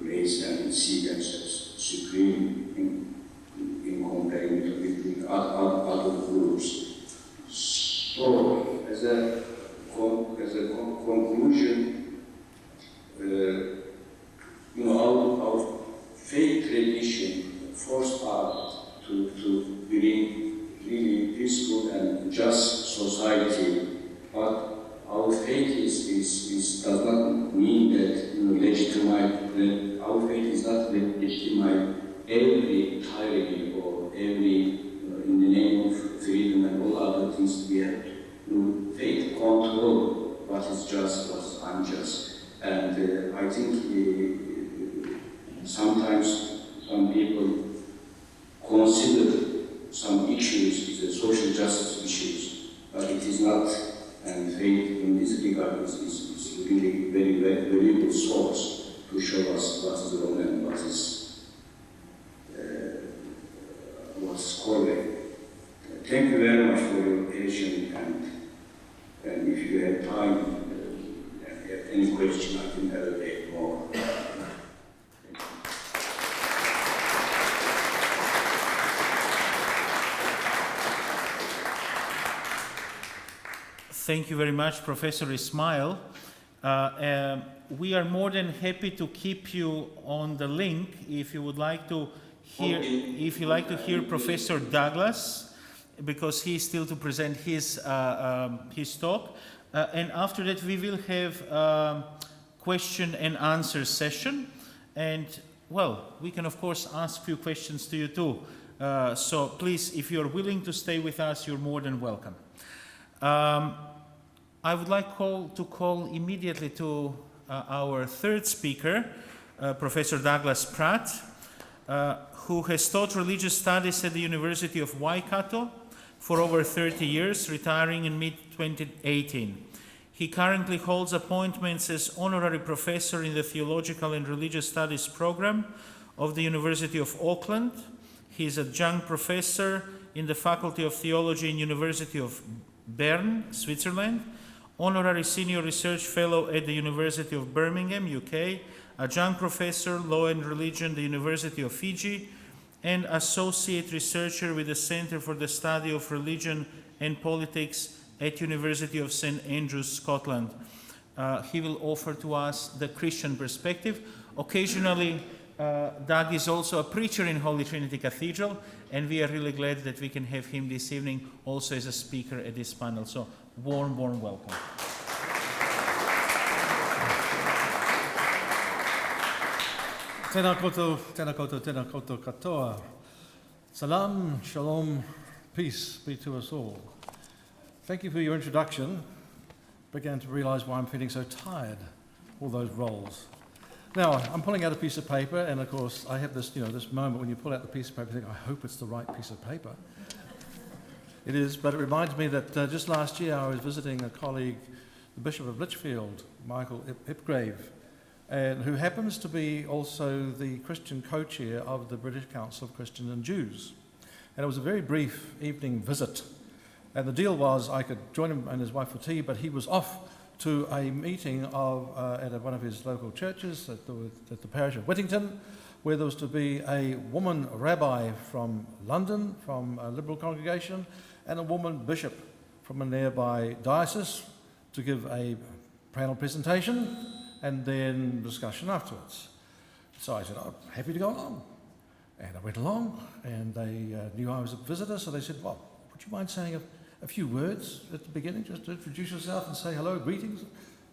race and see themselves supreme in comparing with other groups. So, as a conclusion, our faith tradition forced us to bring really peaceful and just society, but our faith does not mean that our faith is not legitimate every tyranny or every in the name of freedom and all other things. We have faith control what is just, what is unjust, and I think sometimes some people consider some issues as social justice issues, but it is not. And faith in this regard is really very valuable source to show us what is wrong and what's correct. Thank you very much for your patience, and if you have time, have any question, I can elaborate more. Thank you very much, Professor Ismail. We are more than happy to keep you on the link if you would like to hear, if you like to hear Professor Douglas, because he is still to present his talk. And after that, we will have question and answer session. And well, we can of course ask a few questions to you too. So please, if you're willing to stay with us, you're more than welcome. I would like to call immediately to our third speaker, Professor Douglas Pratt, who has taught religious studies at the University of Waikato for over 30 years, retiring in mid-2018. He currently holds appointments as honorary professor in the Theological and Religious Studies program of the University of Auckland. He is adjunct professor in the Faculty of Theology in University of Bern, Switzerland, honorary senior research fellow at the University of Birmingham, UK, adjunct professor, law and religion, the University of Fiji, and associate researcher with the Center for the Study of Religion and Politics at University of St. Andrews, Scotland. He will offer to us the Christian perspective. Occasionally, Doug is also a preacher in Holy Trinity Cathedral, and we are really glad that we can have him this evening also as a speaker at this panel. So, warm welcome. Tēnā koutou, tēnā koutou, tēnā koutou katoa. Salam, shalom, peace be to us all. Thank you for your introduction. Began to realize why I'm feeling so tired, all those roles. Now, I'm pulling out a piece of paper, and of course, I have this, this moment when you pull out the piece of paper, you think, I hope it's the right piece of paper. It is, but it reminds me that just last year I was visiting a colleague, the Bishop of Lichfield, Michael Ipgrave, and who happens to be also the Christian co-chair of the British Council of Christians and Jews. And it was a very brief evening visit. And the deal was I could join him and his wife for tea, but he was off to a meeting at one of his local churches at the parish of Whittington, where there was to be a woman rabbi from London, from a liberal congregation, and a woman bishop from a nearby diocese to give a panel presentation and then discussion afterwards. So I said, I'm happy to go along. And I went along, and they knew I was a visitor, so they said, well, would you mind saying a few words at the beginning, just to introduce yourself and say hello, greetings?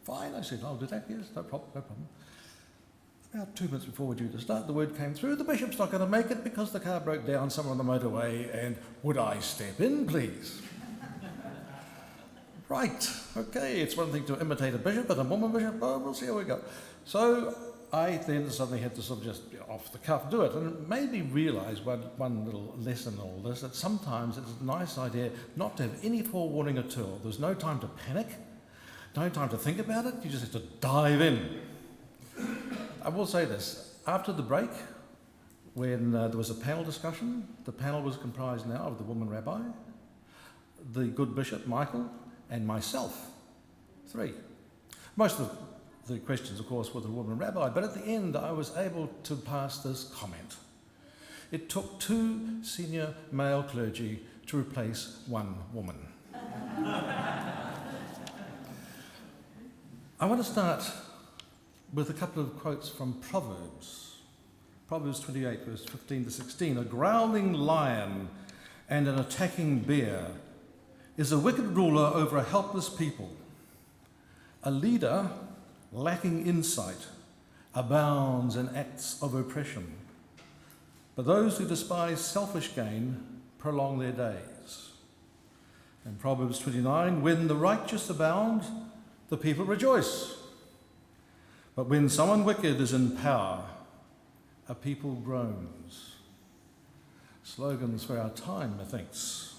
Fine, I said, I'll do that, yes, no problem. About 2 minutes before we're due to start, the word came through, the bishop's not going to make it because the car broke down somewhere on the motorway, and would I step in, please? Right, okay, it's one thing to imitate a bishop, but a woman bishop, oh, we'll see how we go. So I then suddenly had to sort of just off the cuff do it, and it made me realise one little lesson in all this, that sometimes it's a nice idea not to have any forewarning at all. There's no time to panic, no time to think about it, you just have to dive in. I will say this, after the break, when there was a panel discussion, the panel was comprised now of the woman rabbi, the good bishop Michael, and myself, 3. Most of the questions, of course, were the woman rabbi, but at the end I was able to pass this comment. It took 2 senior male clergy to replace 1 woman. I want to start with a couple of quotes from Proverbs. Proverbs 28, verse 15 to 16. A growling lion and an attacking bear is a wicked ruler over a helpless people. A leader lacking insight abounds in acts of oppression. But those who despise selfish gain prolong their days. In Proverbs 29, when the righteous abound, the people rejoice. But when someone wicked is in power, a people groans. Slogans for our time, methinks.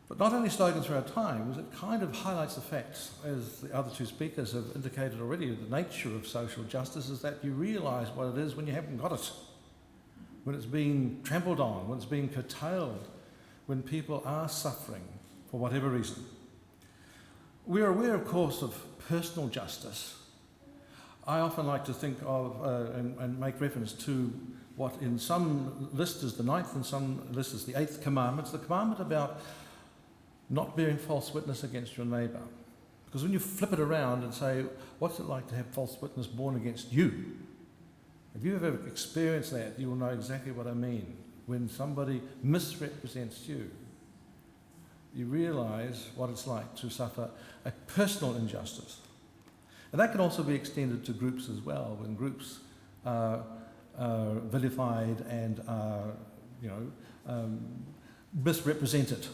But not only slogans for our times, it kind of highlights the facts, as the other two speakers have indicated already. The nature of social justice is that you realise what it is when you haven't got it, when it's being trampled on, when it's being curtailed, when people are suffering for whatever reason. We're aware, of course, of personal justice. I often like to think of and make reference to what in some lists is the 9th, in some lists is the 8th commandment. It's the commandment about not bearing false witness against your neighbour. Because when you flip it around and say, what's it like to have false witness borne against you? If you've ever experienced that, you will know exactly what I mean. When somebody misrepresents you, you realise what it's like to suffer a personal injustice. And that can also be extended to groups as well, when groups are vilified and are, misrepresented.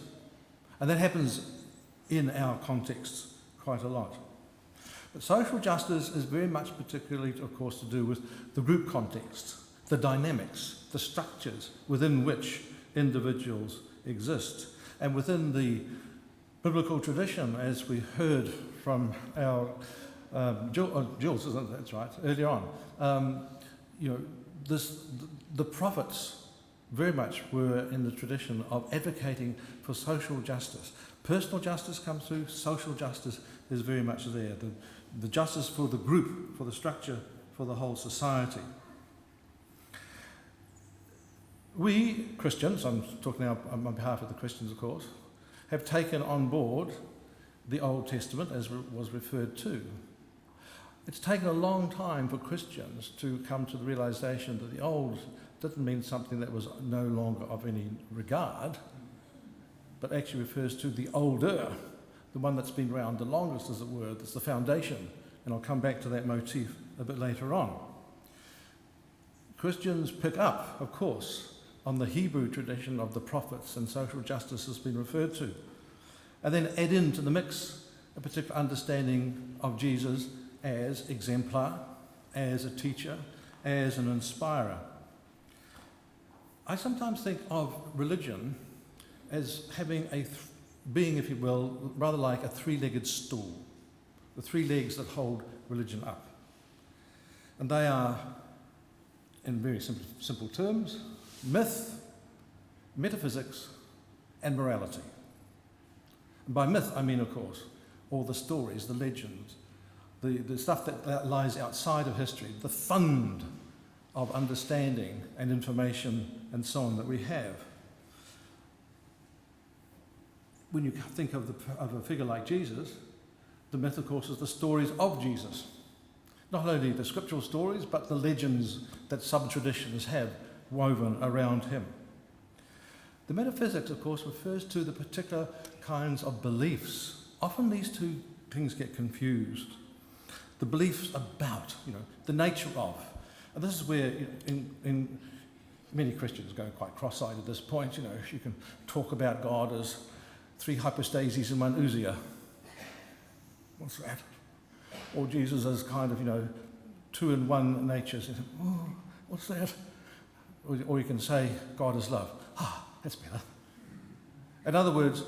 And that happens in our context quite a lot. But social justice is very much particularly, of course, to do with the group context, the dynamics, the structures within which individuals exist. And within the biblical tradition, as we heard from our Jules, isn't it? That's right, earlier on, the prophets very much were in the tradition of advocating for social justice. Personal justice comes through, social justice is very much there. The justice for the group, for the structure, for the whole society. We, Christians, I'm talking now on behalf of the Christians, of course, have taken on board the Old Testament as was referred to. It's taken a long time for Christians to come to the realization that the Old didn't mean something that was no longer of any regard, but actually refers to the older, the one that's been around the longest, as it were, that's the foundation. And I'll come back to that motif a bit later on. Christians pick up, of course, on the Hebrew tradition of the prophets, and social justice has been referred to. And then add into the mix a particular understanding of Jesus as exemplar, as a teacher, as an inspirer. I sometimes think of religion as having being, if you will, rather like a three-legged stool, the three legs that hold religion up. And they are, in very simple terms, myth, metaphysics, and morality. And by myth, I mean, of course, all the stories, the legends, the stuff that lies outside of history, the fund of understanding and information and so on that we have. When you think of a figure like Jesus, the myth, of course, is the stories of Jesus. Not only the scriptural stories, but the legends that some traditions have woven around him. The metaphysics, of course, refers to the particular kinds of beliefs. Often these two things get confused. The beliefs about, the nature of. And this is where, in many Christians go quite cross-eyed at this point. You can talk about God as three hypostases in one ousia. What's that? Or Jesus as kind of, two in one natures. Oh, what's that? Or you can say God is love. That's better. In other words,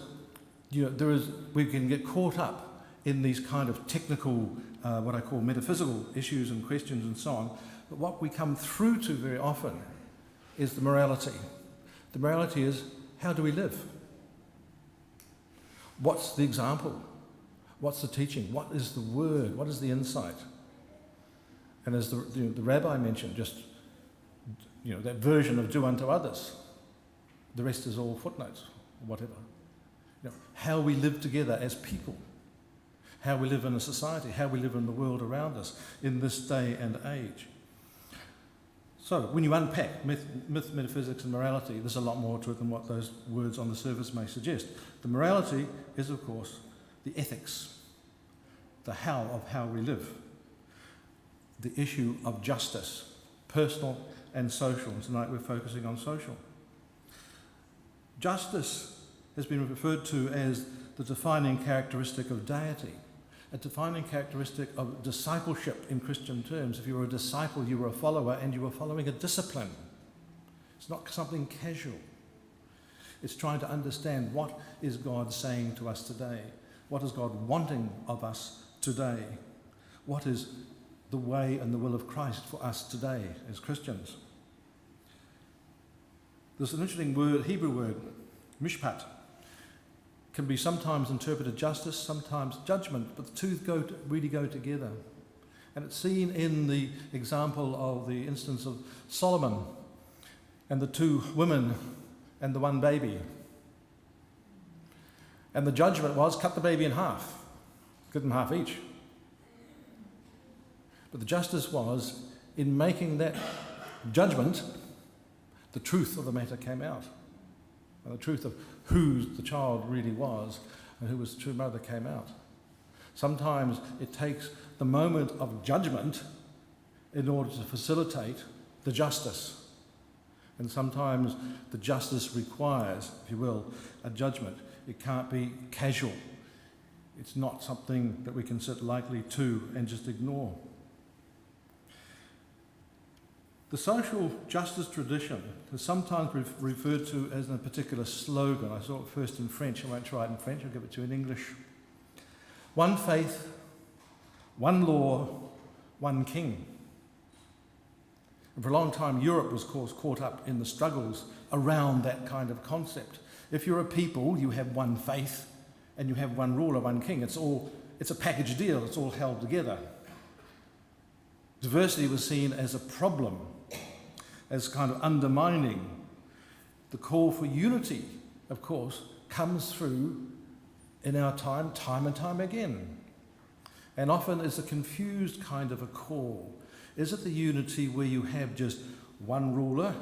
we can get caught up in these kind of technical, what I call metaphysical issues and questions and so on. But what we come through to very often is the morality. The morality is, how do we live? What's the example? What's the teaching? What is the word? What is the insight? And as the rabbi mentioned, just that version of do unto others. The rest is all footnotes, or whatever. How we live together as people, how we live in a society, how we live in the world around us in this day and age. So when you unpack myth, metaphysics, and morality, there's a lot more to it than what those words on the surface may suggest. The morality is, of course, the ethics, the how of how we live, the issue of justice, personal and social. And tonight we're focusing on social. Justice has been referred to as the defining characteristic of deity, a defining characteristic of discipleship in Christian terms. If you were a disciple, you were a follower, and you were following a discipline. It's not something casual. It's trying to understand what is God saying to us today. What is God wanting of us today? What is the way and the will of Christ for us today as Christians? There's an interesting word, Hebrew word, mishpat. Can be sometimes interpreted justice, sometimes judgment, but the two really go together. And it's seen in the example of the instance of Solomon and the two women and the one baby. And the judgment was cut the baby in half, give them half each. But the justice was, in making that judgment, the truth of the matter came out. And the truth of who the child really was and who was the true mother came out. Sometimes it takes the moment of judgment in order to facilitate the justice. And sometimes the justice requires, if you will, a judgment. It can't be casual. It's not something that we can sit lightly to and just ignore. The social justice tradition is sometimes referred to as a particular slogan. I saw it first in French. I won't try it in French. I'll give it to you in English. One faith, one law, one king. And for a long time, Europe was, of course, caught up in the struggles around that kind of concept. If you're a people, you have one faith and you have one ruler, one king. It's a package deal. It's all held together. Diversity was seen as a problem, as kind of undermining. The call for unity, of course, comes through in our time and time again. And often is a confused kind of a call. Is it the unity where you have just one ruler?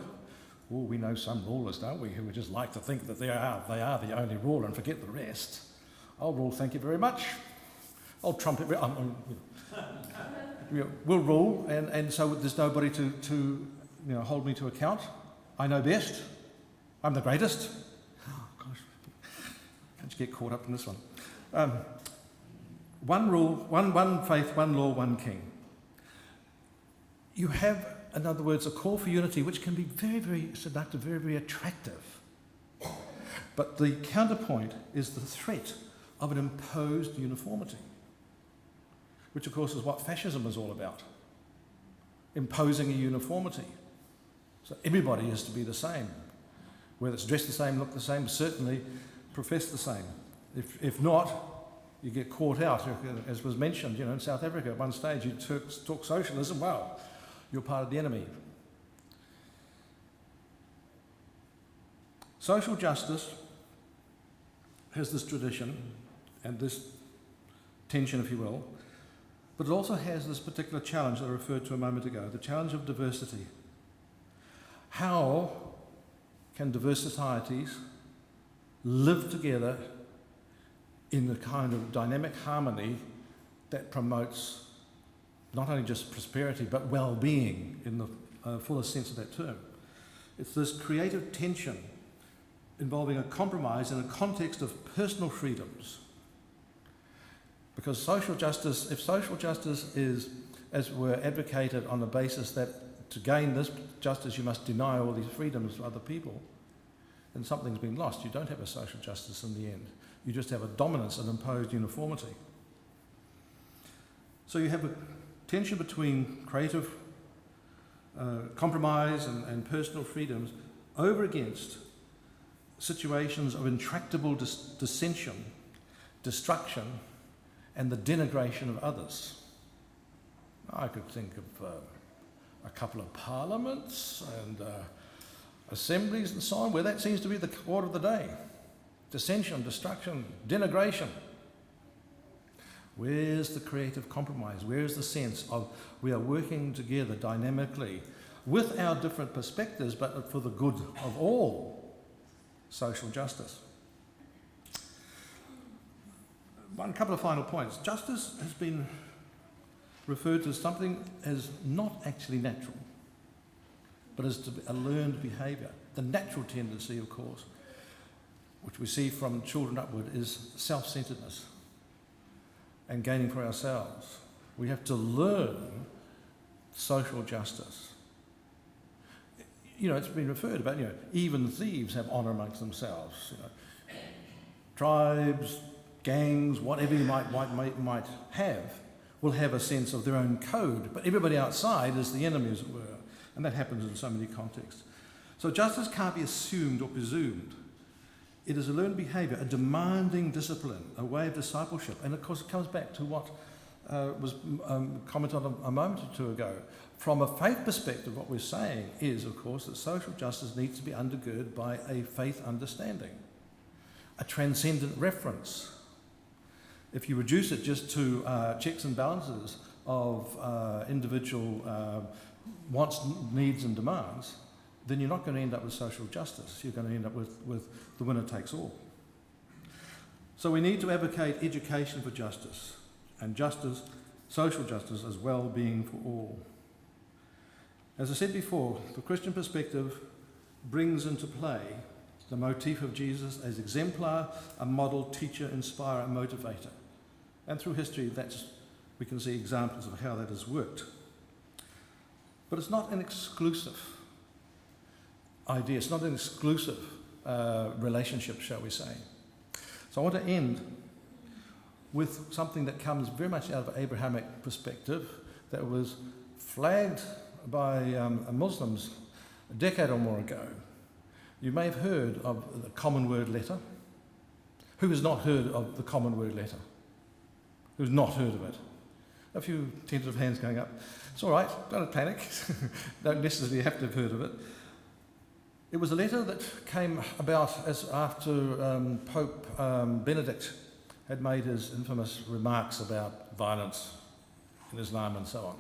Oh, we know some rulers, don't we, who would just like to think that they are the only ruler and forget the rest. I'll rule, thank you very much. I'll trumpet. We'll rule, and so there's nobody to hold me to account. I know best. I'm the greatest. Oh, gosh. Can't you get caught up in this one? One rule, one faith, one law, one king. You have, in other words, a call for unity, which can be very, very seductive, very, very attractive. But the counterpoint is the threat of an imposed uniformity, which, of course, is what fascism is all about, imposing a uniformity. So everybody is to be the same, whether it's dressed the same, look the same, certainly profess the same. If not, you get caught out, as was mentioned, in South Africa at one stage, you talk socialism, well, you're part of the enemy. Social justice has this tradition and this tension, if you will, but it also has this particular challenge that I referred to a moment ago, the challenge of diversity. How can diverse societies live together in the kind of dynamic harmony that promotes not only just prosperity but well-being in the fullest sense of that term? It's this creative tension involving a compromise in a context of personal freedoms. Because social justice, if social justice is, as it were, advocated on the basis that to gain this justice you must deny all these freedoms to other people, then something's been lost. You don't have a social justice in the end. You just have a dominance and imposed uniformity. So you have a tension between creative compromise and personal freedoms over against situations of intractable dissension, destruction, and the denigration of others. I could think of a couple of parliaments and assemblies and so on, where that seems to be the order of the day. Dissension, destruction, denigration. Where's the creative compromise? Where's the sense of we are working together dynamically with our different perspectives, but for the good of all? Social justice. One couple of final points. Justice has been referred to as something as not actually natural, but as a learned behaviour. The natural tendency, of course, which we see from children upward, is self-centeredness and gaining for ourselves. We have to learn social justice. it's been referred about, even thieves have honour amongst themselves. Tribes, gangs, whatever you might have, will have a sense of their own code, but everybody outside is the enemy, as it were, and that happens in so many contexts. So justice can't be assumed or presumed. It is a learned behaviour, a demanding discipline, a way of discipleship, and of course it comes back to what was commented on a moment or two ago. From a faith perspective, what we're saying is, of course, that social justice needs to be undergirded by a faith understanding, a transcendent reference. If you reduce it just to checks and balances of individual wants, needs and demands, then you're not going to end up with social justice. You're going to end up with the winner takes all. So we need to advocate education for justice, and justice, social justice as well-being for all. As I said before, the Christian perspective brings into play the motif of Jesus as exemplar, a model, teacher, inspirer, and motivator. And through history, we can see examples of how that has worked. But it's not an exclusive idea. It's not an exclusive relationship, shall we say. So I want to end with something that comes very much out of an Abrahamic perspective that was flagged by Muslims a decade or more ago. You may have heard of the common word letter. Who has not heard of the common word letter? Who's not heard of it? A few tentative hands going up. It's all right, don't panic. Don't necessarily have to have heard of it. It was a letter that came about after Pope Benedict had made his infamous remarks about violence in Islam and so on.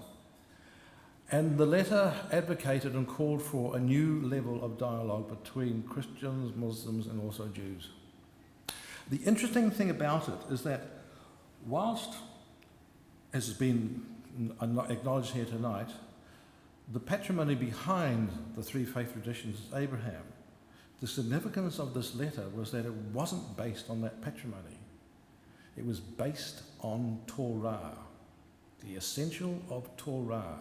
And the letter advocated and called for a new level of dialogue between Christians, Muslims, and also Jews. The interesting thing about it is that whilst, as has been acknowledged here tonight, the patrimony behind the three faith traditions is Abraham, the significance of this letter was that it wasn't based on that patrimony. It was based on Torah, the essential of Torah.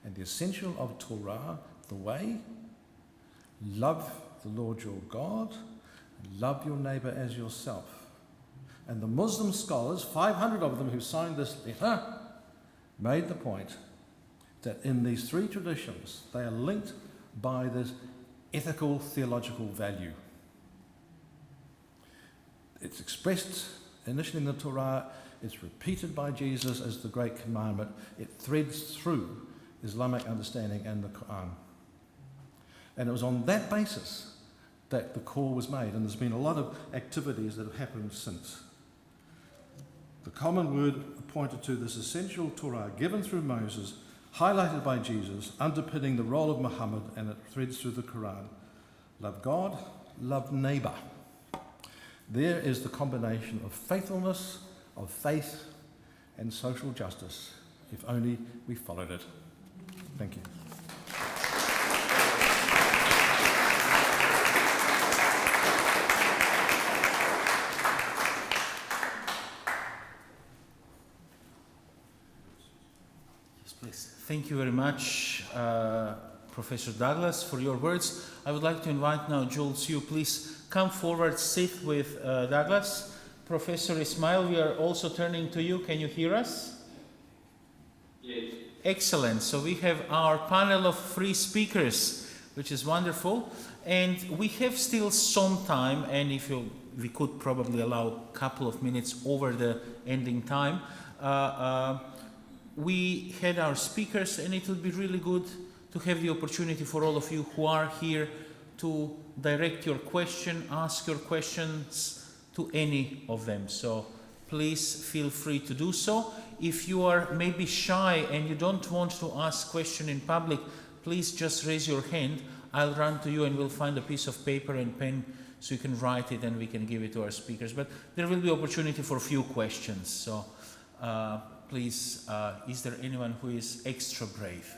And the essential of Torah, the way, love the Lord your God, love your neighbour as yourself. And the Muslim scholars, 500 of them who signed this letter, made the point that in these three traditions, they are linked by this ethical, theological value. It's expressed initially in the Torah, it's repeated by Jesus as the great commandment, it threads through Islamic understanding and the Quran. And it was on that basis that the call was made, and there's been a lot of activities that have happened since. The common word pointed to this essential Torah given through Moses, highlighted by Jesus, underpinning the role of Muhammad, and it threads through the Quran. Love God, love neighbour. There is the combination of faithfulness, of faith, and social justice, if only we followed it. Thank you. Yes, please. Thank you very much, Professor Douglas, for your words. I would like to invite now Jules, you please come forward, sit with Douglas. Professor Ismail, we are also turning to you. Can you hear us? Yes. Excellent. So we have our panel of free speakers, which is wonderful. And we have still some time, and we could probably allow a couple of minutes over the ending time. We had our speakers, and it will be really good to have the opportunity for all of you who are here to direct your question, ask your questions to any of them. So please feel free to do so. If you are maybe shy and you don't want to ask question in public, please just raise your hand. I'll run to you and we'll find a piece of paper and pen so you can write it and we can give it to our speakers. But there will be opportunity for a few questions. So please, is there anyone who is extra brave?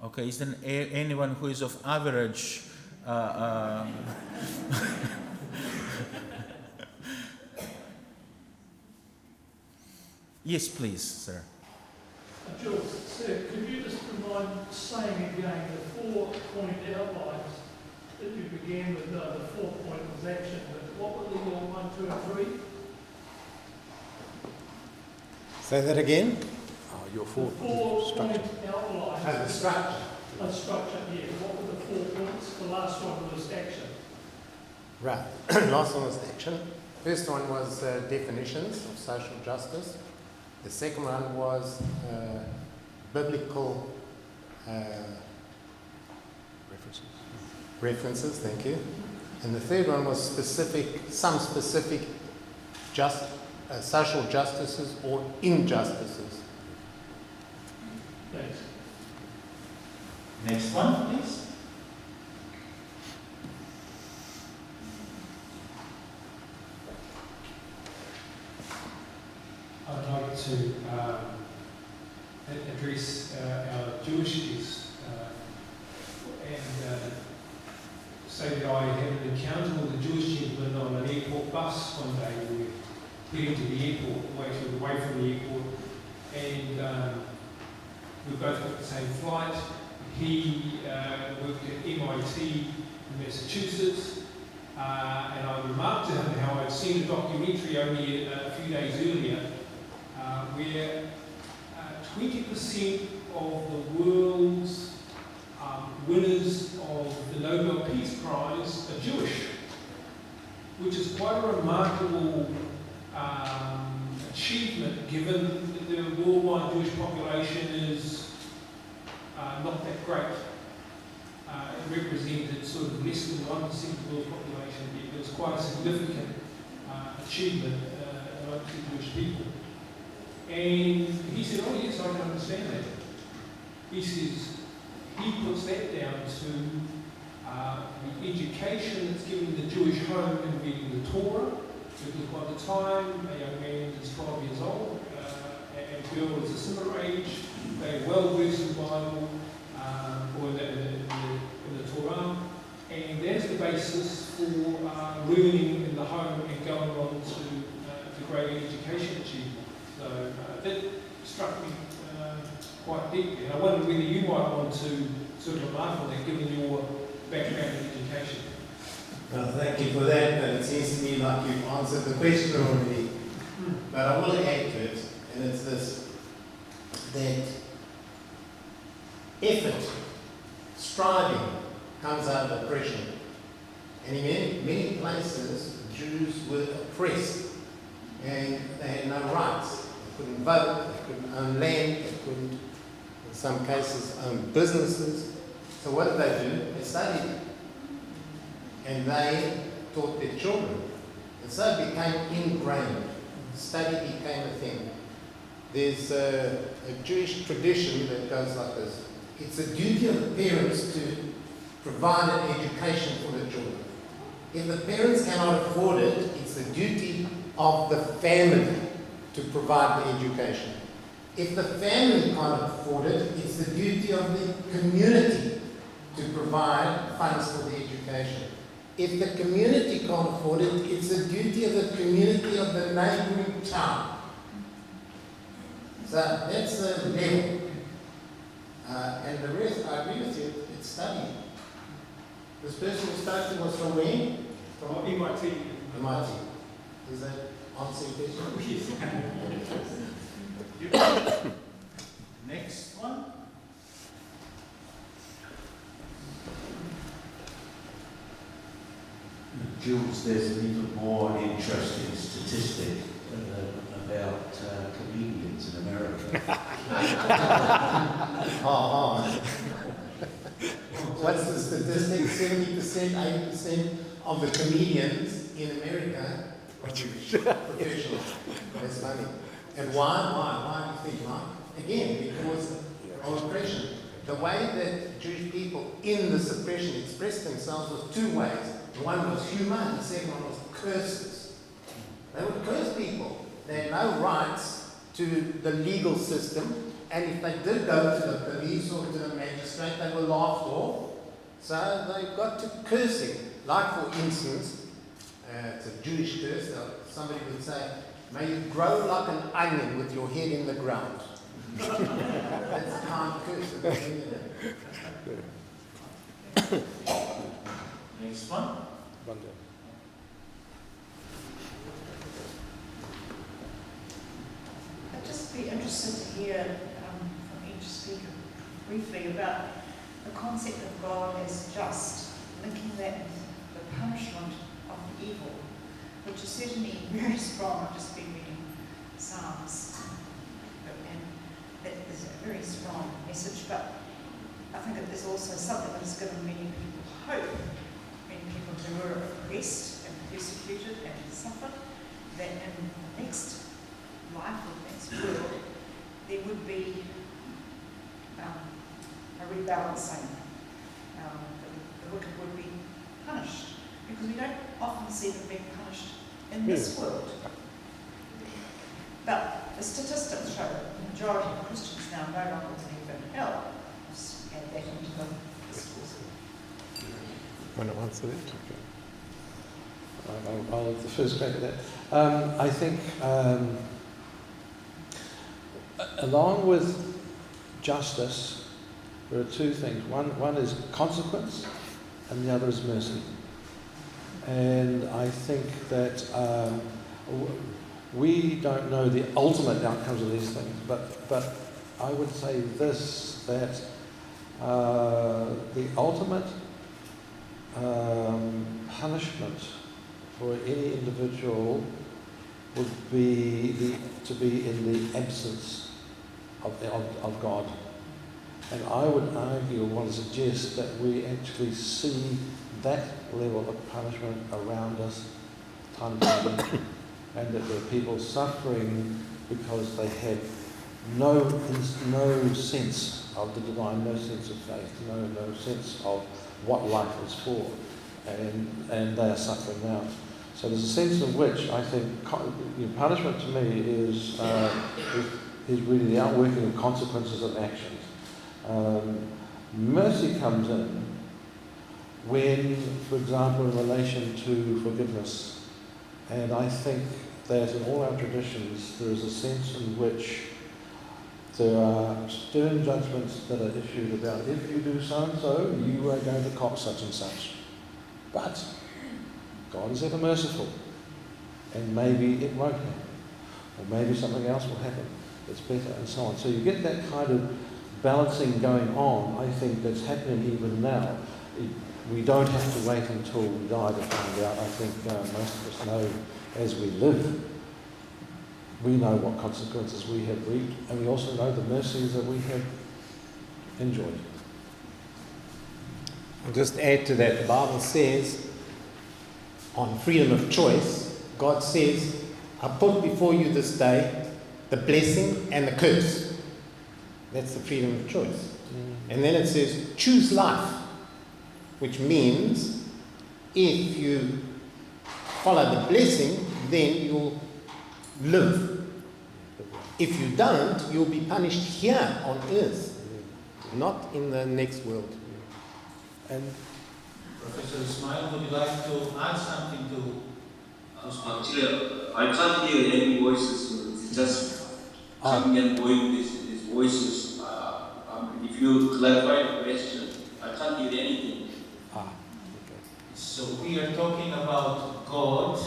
Okay, is there anyone who is of average? Yes, please, sir. Jules, sir, could you just remind, saying again, the 4-point outlines that you began with? No, the 4-point was action, but what were the 1, 2, and 3? Say that again. Oh, your The four 4-point outlines. And the structure. A structure, yeah. What were the 4 points? The last one was action. Right. Last one was action. First one was definitions of social justice. The second one was biblical references, thank you. And the third one was some specific social justices or injustices. Thanks. Next one, please. I'd like to address our Jewish guests and say that I had an encounter with a Jewish gentleman on an airport bus one day. We were heading to the airport, away from the airport, and we both got the same flight. He worked at MIT in Massachusetts, and I remarked to him how I'd seen a documentary only a few days earlier where 20% of the world's winners of the Nobel Peace Prize are Jewish, which is quite a remarkable achievement given that the worldwide Jewish population is not that great. It represented sort of less than 1% of the world's population. It was quite a significant achievement amongst the Jewish people. And he said, oh yes, I can understand that. He says, he puts that down to the education that's given in the Jewish home in reading the Torah, because by the time a young man is 12 years old, and a girl is a similar age, they're well versed in the Bible, or in the Torah, and that's the basis for learning in the home and going on to great education achievement. So that struck me quite deeply, and I wondered whether you might want to sort of remark on that, given your background in education. Well, thank you for that, but it seems to me like you've answered the question already. But I will add to it, and it's this, that effort, striving, comes out of oppression. And in many places, Jews were oppressed, and they had no rights. They couldn't vote, they couldn't own land, they couldn't, in some cases, own businesses. So what did they do? They studied. And they taught their children. And so it became ingrained. Study became a thing. There's a Jewish tradition that goes like this. It's a duty of the parents to provide an education for the children. If the parents cannot afford it, it's the duty of the family to provide the education. If the family can't afford it, it's the duty of the community to provide funds for the education. If the community can't afford it, it's the duty of the community of the neighboring town. So that's the level. And the rest, I agree with you, it's studying. This person who started was from where? From MIT. MIT. Does that answer your question? Yes. Next one. Jules, there's a little more interesting statistic about comedians in America. What's the statistic? 70%, 80% of the comedians in America are Jewish. Professional. That's funny. And why do you think, Mark? Again, because of oppression. The way that Jewish people in this oppression expressed themselves was two ways. One was humor, and the second one was curses. They would curse people. They had no rights to the legal system, and if they did go to the police or to the magistrate, they were laughed off. So they got to cursing. Like, for instance, it's a Jewish curse. Somebody would say, May you grow like an onion with your head in the ground. That's a kind person. Next one. I'd just be interested to hear from each speaker briefly about the concept of God as just, linking that with the punishment of the evil, which is certainly very strong. I've just been reading Psalms, and that is a very strong message, but I think that there's also something that has given many people hope, many people who were oppressed and persecuted and suffered, that in the next life or next world, there would be a rebalancing. The wicked would be punished, because we don't often see them being punished in this world. But the statistics show the majority of Christians now no longer believe in hell. Let's add that into the discourse. Want to answer that? Okay. I'll have the first crack at that. I think along with justice, there are two things. One is consequence, and the other is mercy. And I think that we don't know the ultimate outcomes of these things, but I would say this, that the ultimate punishment for any individual would be to be in the absence of God. And I would argue, or want to suggest, that we actually see that level of punishment around us time and time, and that there are people suffering because they have no sense of the divine, no sense of faith, no sense of what life is for, and they are suffering now. So there's a sense in which I think punishment to me is really the outworking of consequences of actions. Mercy comes in when, for example, in relation to forgiveness, and I think that in all our traditions there is a sense in which there are stern judgments that are issued about if you do so and so, you are going to cop such and such. But God is ever merciful, and maybe it won't happen, or maybe something else will happen that's better, and so on. So you get that kind of balancing going on, I think, that's happening even now. We don't have to wait until we die to find out. I think most of us know as we live. We know what consequences we have reaped, and we also know the mercies that we have enjoyed. I'll just add to that. The Bible says, on freedom of choice, God says, I put before you this day the blessing and the curse. That's the freedom of choice. And then it says, choose life, which means if you follow the blessing, then you'll live. If you don't, you'll be punished here on earth, not in the next world. And Professor Ismail, would you like to add something to Actually, I can't hear any voices. It's just coming and going, these voices. If you clarify the question, I can't hear anything. So we are talking about God,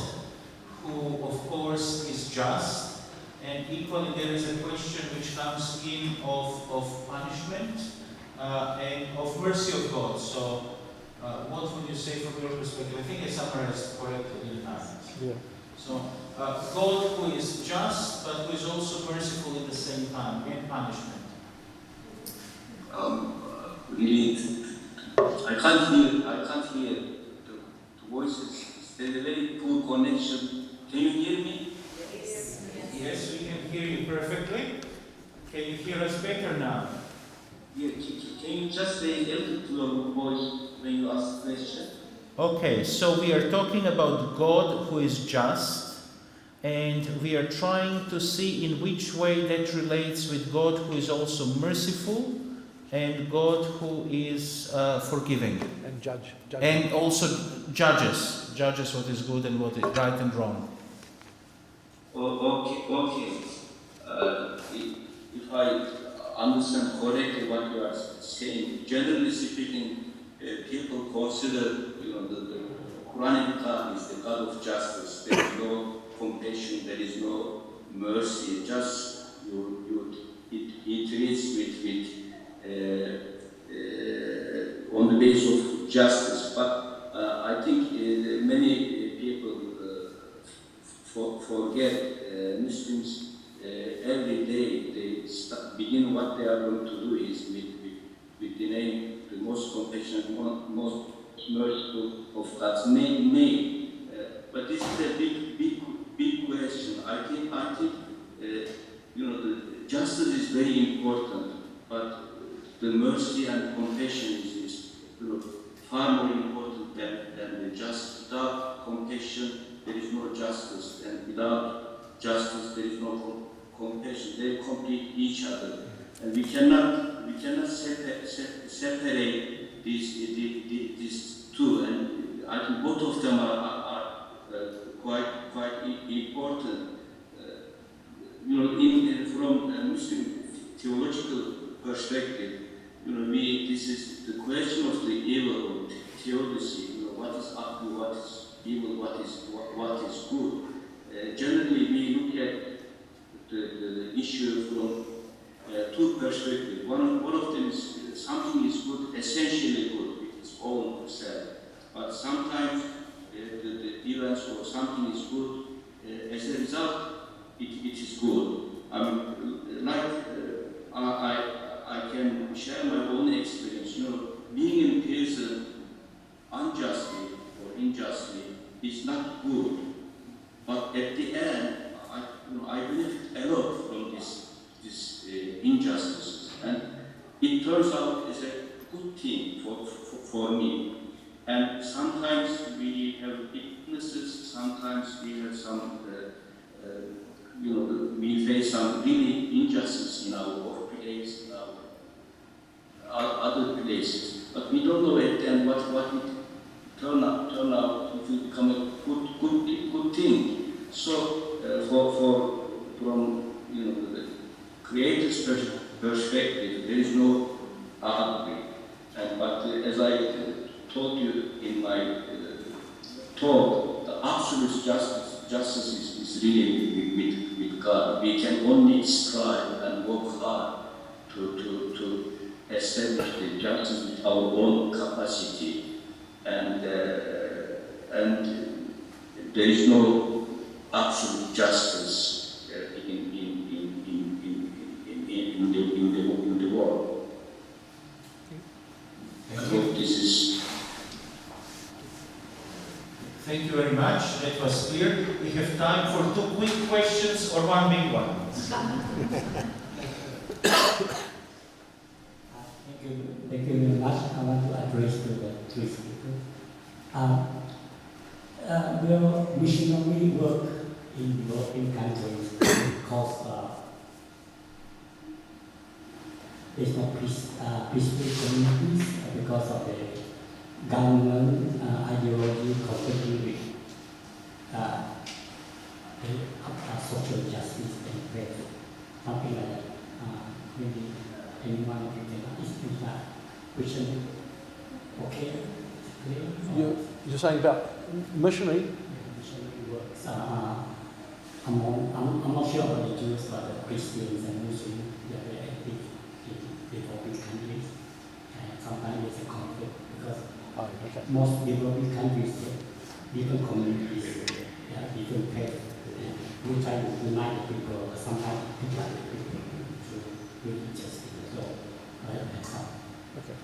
who of course is just, and equally there is a question which comes in of punishment and of mercy of God. So what would you say from your perspective? I think I summarized correctly in the past. yeah. So God who is just, but who is also merciful at the same time, and punishment. Really, I can't hear the voices. There's a very poor connection. Can you hear me? Yes, we can hear you perfectly. Can you hear us better now? Yeah, can you just say a little to your voice when you ask the question? Okay, so we are talking about God who is just, and we are trying to see in which way that relates with God who is also merciful, and God who is forgiving. And judge. And also judges what is good and what is right and wrong. Okay. If I understand correctly what you are saying, generally speaking, people consider, the Quranic God is the God of justice. There is no compassion, there is no mercy. Just it treats on the basis of justice. But I think many people forget. Muslims every day they begin what they are going to do is with the name, the most compassionate, most merciful of God's name. But this is a big question. I think the justice is very important, but the mercy and compassion is far more important than the justice. Without compassion, there is no justice, and without justice, there is no compassion. They complete each other, and we cannot separate these two. And I think both of them are quite important. From a Muslim theological perspective, this is the question of the evil or theodicy. What is ugly, what is evil, what is good. Generally, we look at the issue from two perspectives. One of them is something is good, essentially good with its own self. But sometimes the events or something is good, as a result, it is good. I can share my own experience. Being in prison unjustly or unjustly is not good. But at the end, I benefit a lot from this injustice, and it turns out as a good thing for me. And sometimes we have weaknesses. Sometimes we have some. We face some really injustice in our workplace, in our other places. But we don't know at the end what it turn out. It will become a good thing. So from the creator's perspective, there is no ugly. But as I told you in my talk, the absolute justice is really with God. We can only strive and work hard to establish the justice with our own capacity, and there is no absolute justice in the world. I hope this is. Thank you very much. That was clear. We have time for 2 quick questions or 1 big one. Thank you very much. I want to address to the three speakers. Will missionary work in developing countries because there's no peaceful communities because of the government ideology conflicting with social justice and faith, something like that. Maybe anyone of you can speak that question. Okay? You're saying about missionary? Yeah, missionary works. I'm not sure about the Jews, but the Christians and Muslims, they are very active in developing countries. And sometimes there's a conflict because most developing countries, different communities, different faith. We try to unite the people, but sometimes divide the people to really justice. So, that's how. Okay.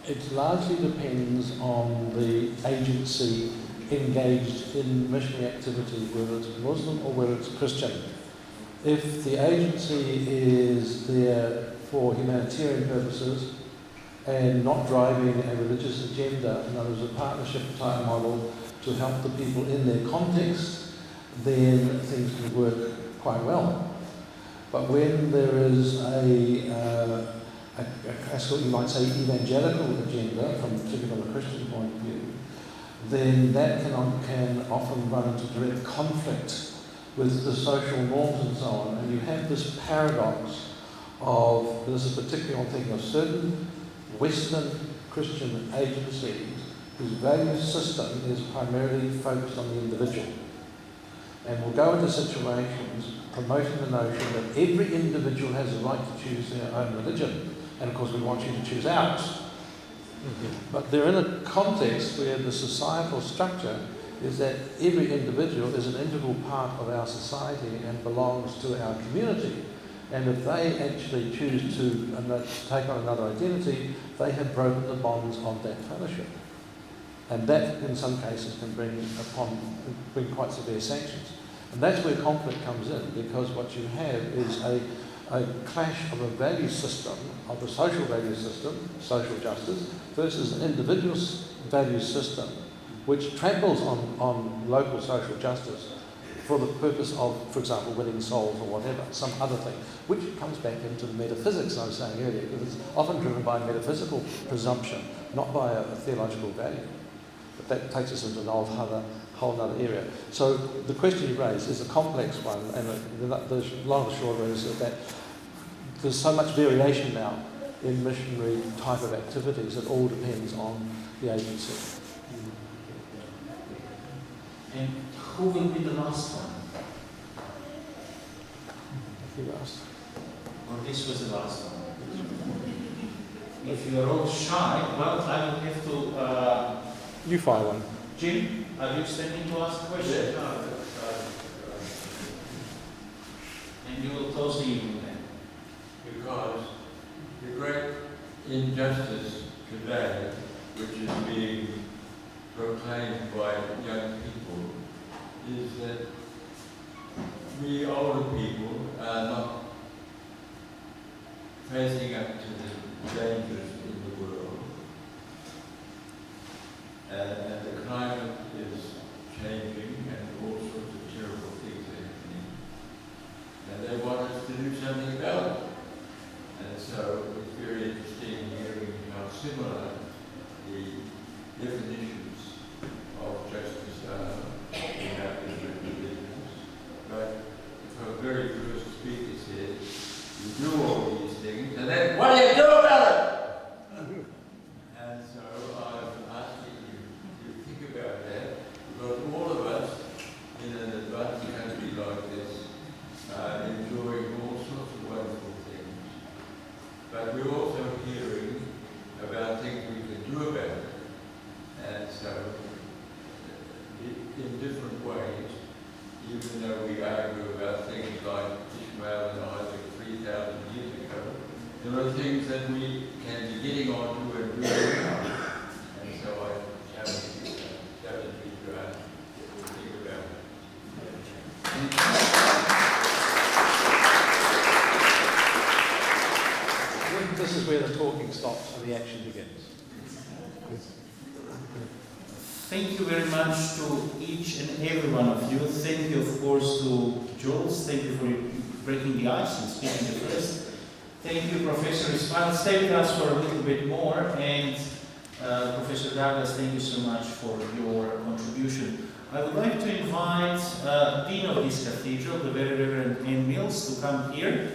It largely depends on the agency engaged in missionary activity, whether it's Muslim or whether it's Christian. If the agency is there for humanitarian purposes and not driving a religious agenda, in other words, a partnership type model to help the people in their context, then things can work quite well. But when there is a classical, you might say, evangelical agenda from typical Christian point of view, then that can often run into direct conflict with the social norms and so on, and you have this paradox of, this is particularly I'm thinking of certain Western Christian agencies whose value system is primarily focused on the individual. And will go into situations promoting the notion that every individual has the right to choose their own religion. And of course we want you to choose ours. But they're in a context where the societal structure is that every individual is an integral part of our society and belongs to our community. And if they actually choose to take on another identity, they have broken the bonds of that fellowship. And that, in some cases, can bring quite severe sanctions. And that's where conflict comes in, because what you have is a clash of a value system, of the social value system, social justice, versus an individual's value system, which tramples on local social justice for the purpose of, for example, winning souls or whatever, some other thing, which comes back into the metaphysics I was saying earlier, because it's often driven by metaphysical presumption, not by a theological value. But that takes us into a whole other area. So the question you raise is a complex one, and the long and short is that there's so much variation now in missionary type of activities. It all depends on the agency. And who will be the last one? You asked. Or this was the last one? If you are all shy, well, I will have to... You fire one. Jim, are you standing to ask a question? Yeah. And you will close the evening then. Because the great injustice today, which is being proclaimed by young people, is that we older people are not facing up to the dangers in the world. And the climate is changing and all sorts of terrible things are happening. And they want us to do something about it. And so it's very interesting hearing how similar the definitions of justice are in our different religions. But if a very first speaker says, you do all these things, and then what do you do about it? And so I'm asking you to think about that, because all of us in an advanced country like this are enjoying all sorts of wonderful things. But we're also hearing about things we can do about it. And so, in different ways, even though we argue about things like Ishmael and Isaac 3,000 years ago, there are things that we can be getting onto and doing now. And so I challenge you to think about it. This is where the talking stops and the action begins. Thank you very much to each and every one of you. Thank you, of course, to Jules. Thank you for breaking the ice and speaking the first. Thank you, Professor Ismail. Stay with us for a little bit more. And Professor Douglas, thank you so much for your contribution. I would like to invite Dean of this cathedral, the Very Reverend Ann Mills, to come here,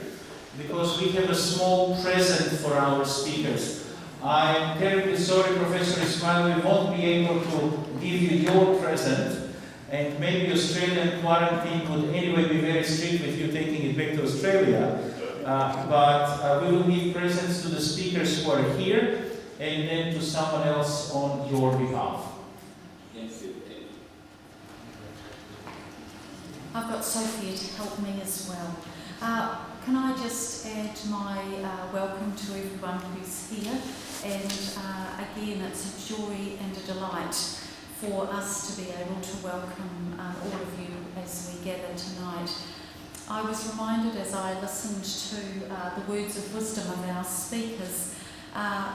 because we have a small present for our speakers. I'm terribly sorry, Professor Ismail, we won't be able to give you your present, and maybe Australian quarantine would anyway be very strict with you taking it back to Australia. But we will give presents to the speakers who are here, and then to someone else on your behalf. I've got Sophia to help me as well. Can I just add my welcome to everyone who's here? And again, it's a joy and a delight for us to be able to welcome all of you as we gather tonight. I was reminded as I listened to the words of wisdom of our speakers,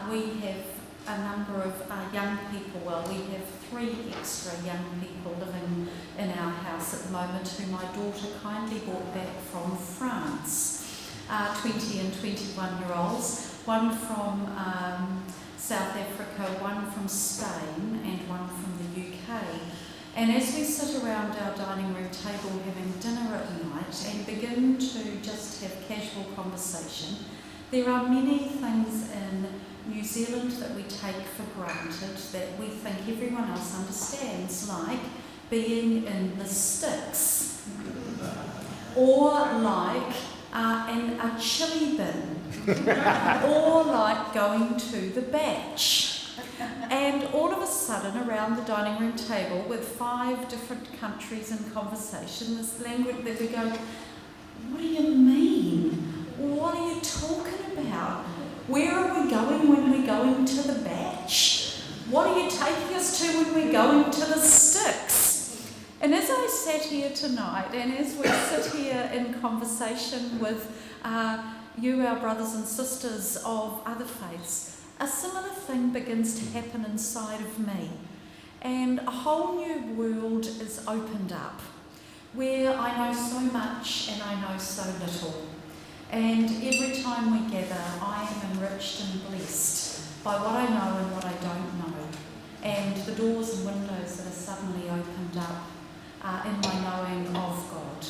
we have a number of young people, well, we have 3 extra young people living in our house at the moment who my daughter kindly brought back from France, 20 and 21-year-olds, one from South Africa, one from Spain and one from the UK. And as we sit around our dining room table having dinner at night and begin to just have casual conversation, there are many things in New Zealand that we take for granted that we think everyone else understands, like being in the sticks, or like in a chili bin, or like going to the batch. And all of a sudden, around the dining room table, with 5 different countries in conversation, this language that we go, what do you mean? What are you talking about? Where are we going when we're going to the batch? What are you taking us to when we're going to the sticks? And as I sat here tonight, and as we sit here in conversation with you, our brothers and sisters of other faiths, a similar thing begins to happen inside of me. And a whole new world is opened up, where I know so much and I know so little. And every time we gather, I am enriched and blessed by what I know and what I don't know, and the doors and windows that are suddenly opened up in my knowing of God.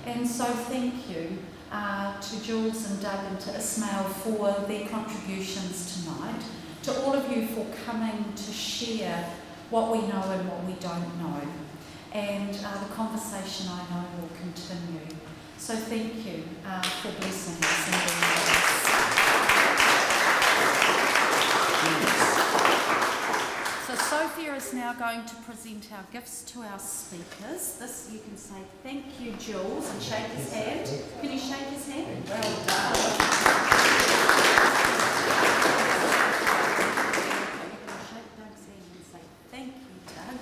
And so thank you to Jules and Doug and to Ismail for their contributions tonight, to all of you for coming to share what we know and what we don't know. And the conversation, I know, will continue. So thank you for blessing us and being with us. So Sophia is now going to present our gifts to our speakers. This, you can say thank you, Jules, and shake his hand. Can you shake his hand? Well done. You can shake Doug's hand and say thank you, Doug.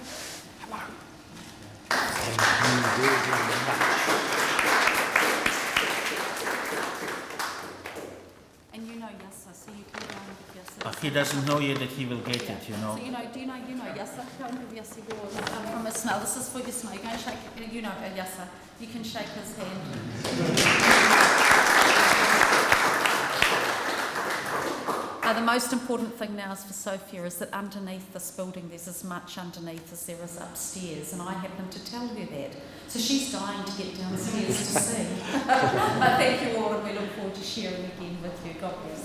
And you know Yassa, so you can go and give Yassa. He doesn't know yet that he will get it, you know. So you know Yassa. Go and give Yassa yours from Ismail. This is for Ismail. Go and shake. You know Yassa. You can shake his hand. The most important thing now is for Sophia is that underneath this building there's as much underneath as there is upstairs, and I happen to tell her that. So she's dying to get downstairs to see. But thank you all, and we look forward to sharing again with you. God bless.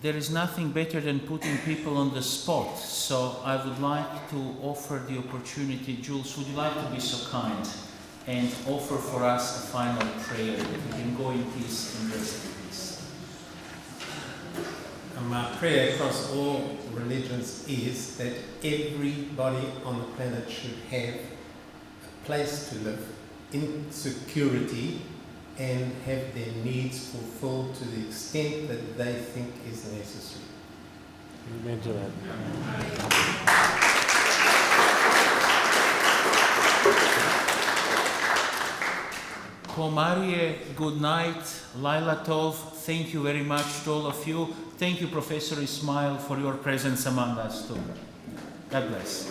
There is nothing better than putting people on the spot, so I would like to offer the opportunity. Jules, would you like to be so kind and offer for us a final prayer that we can go in peace and rest in peace? My prayer across all religions is that everybody on the planet should have a place to live in security and have their needs fulfilled to the extent that they think is necessary. Amen to that. Ko Marie, good night. Laila Tov, thank you very much to all of you. Thank you, Professor Ismail, for your presence among us too. God bless.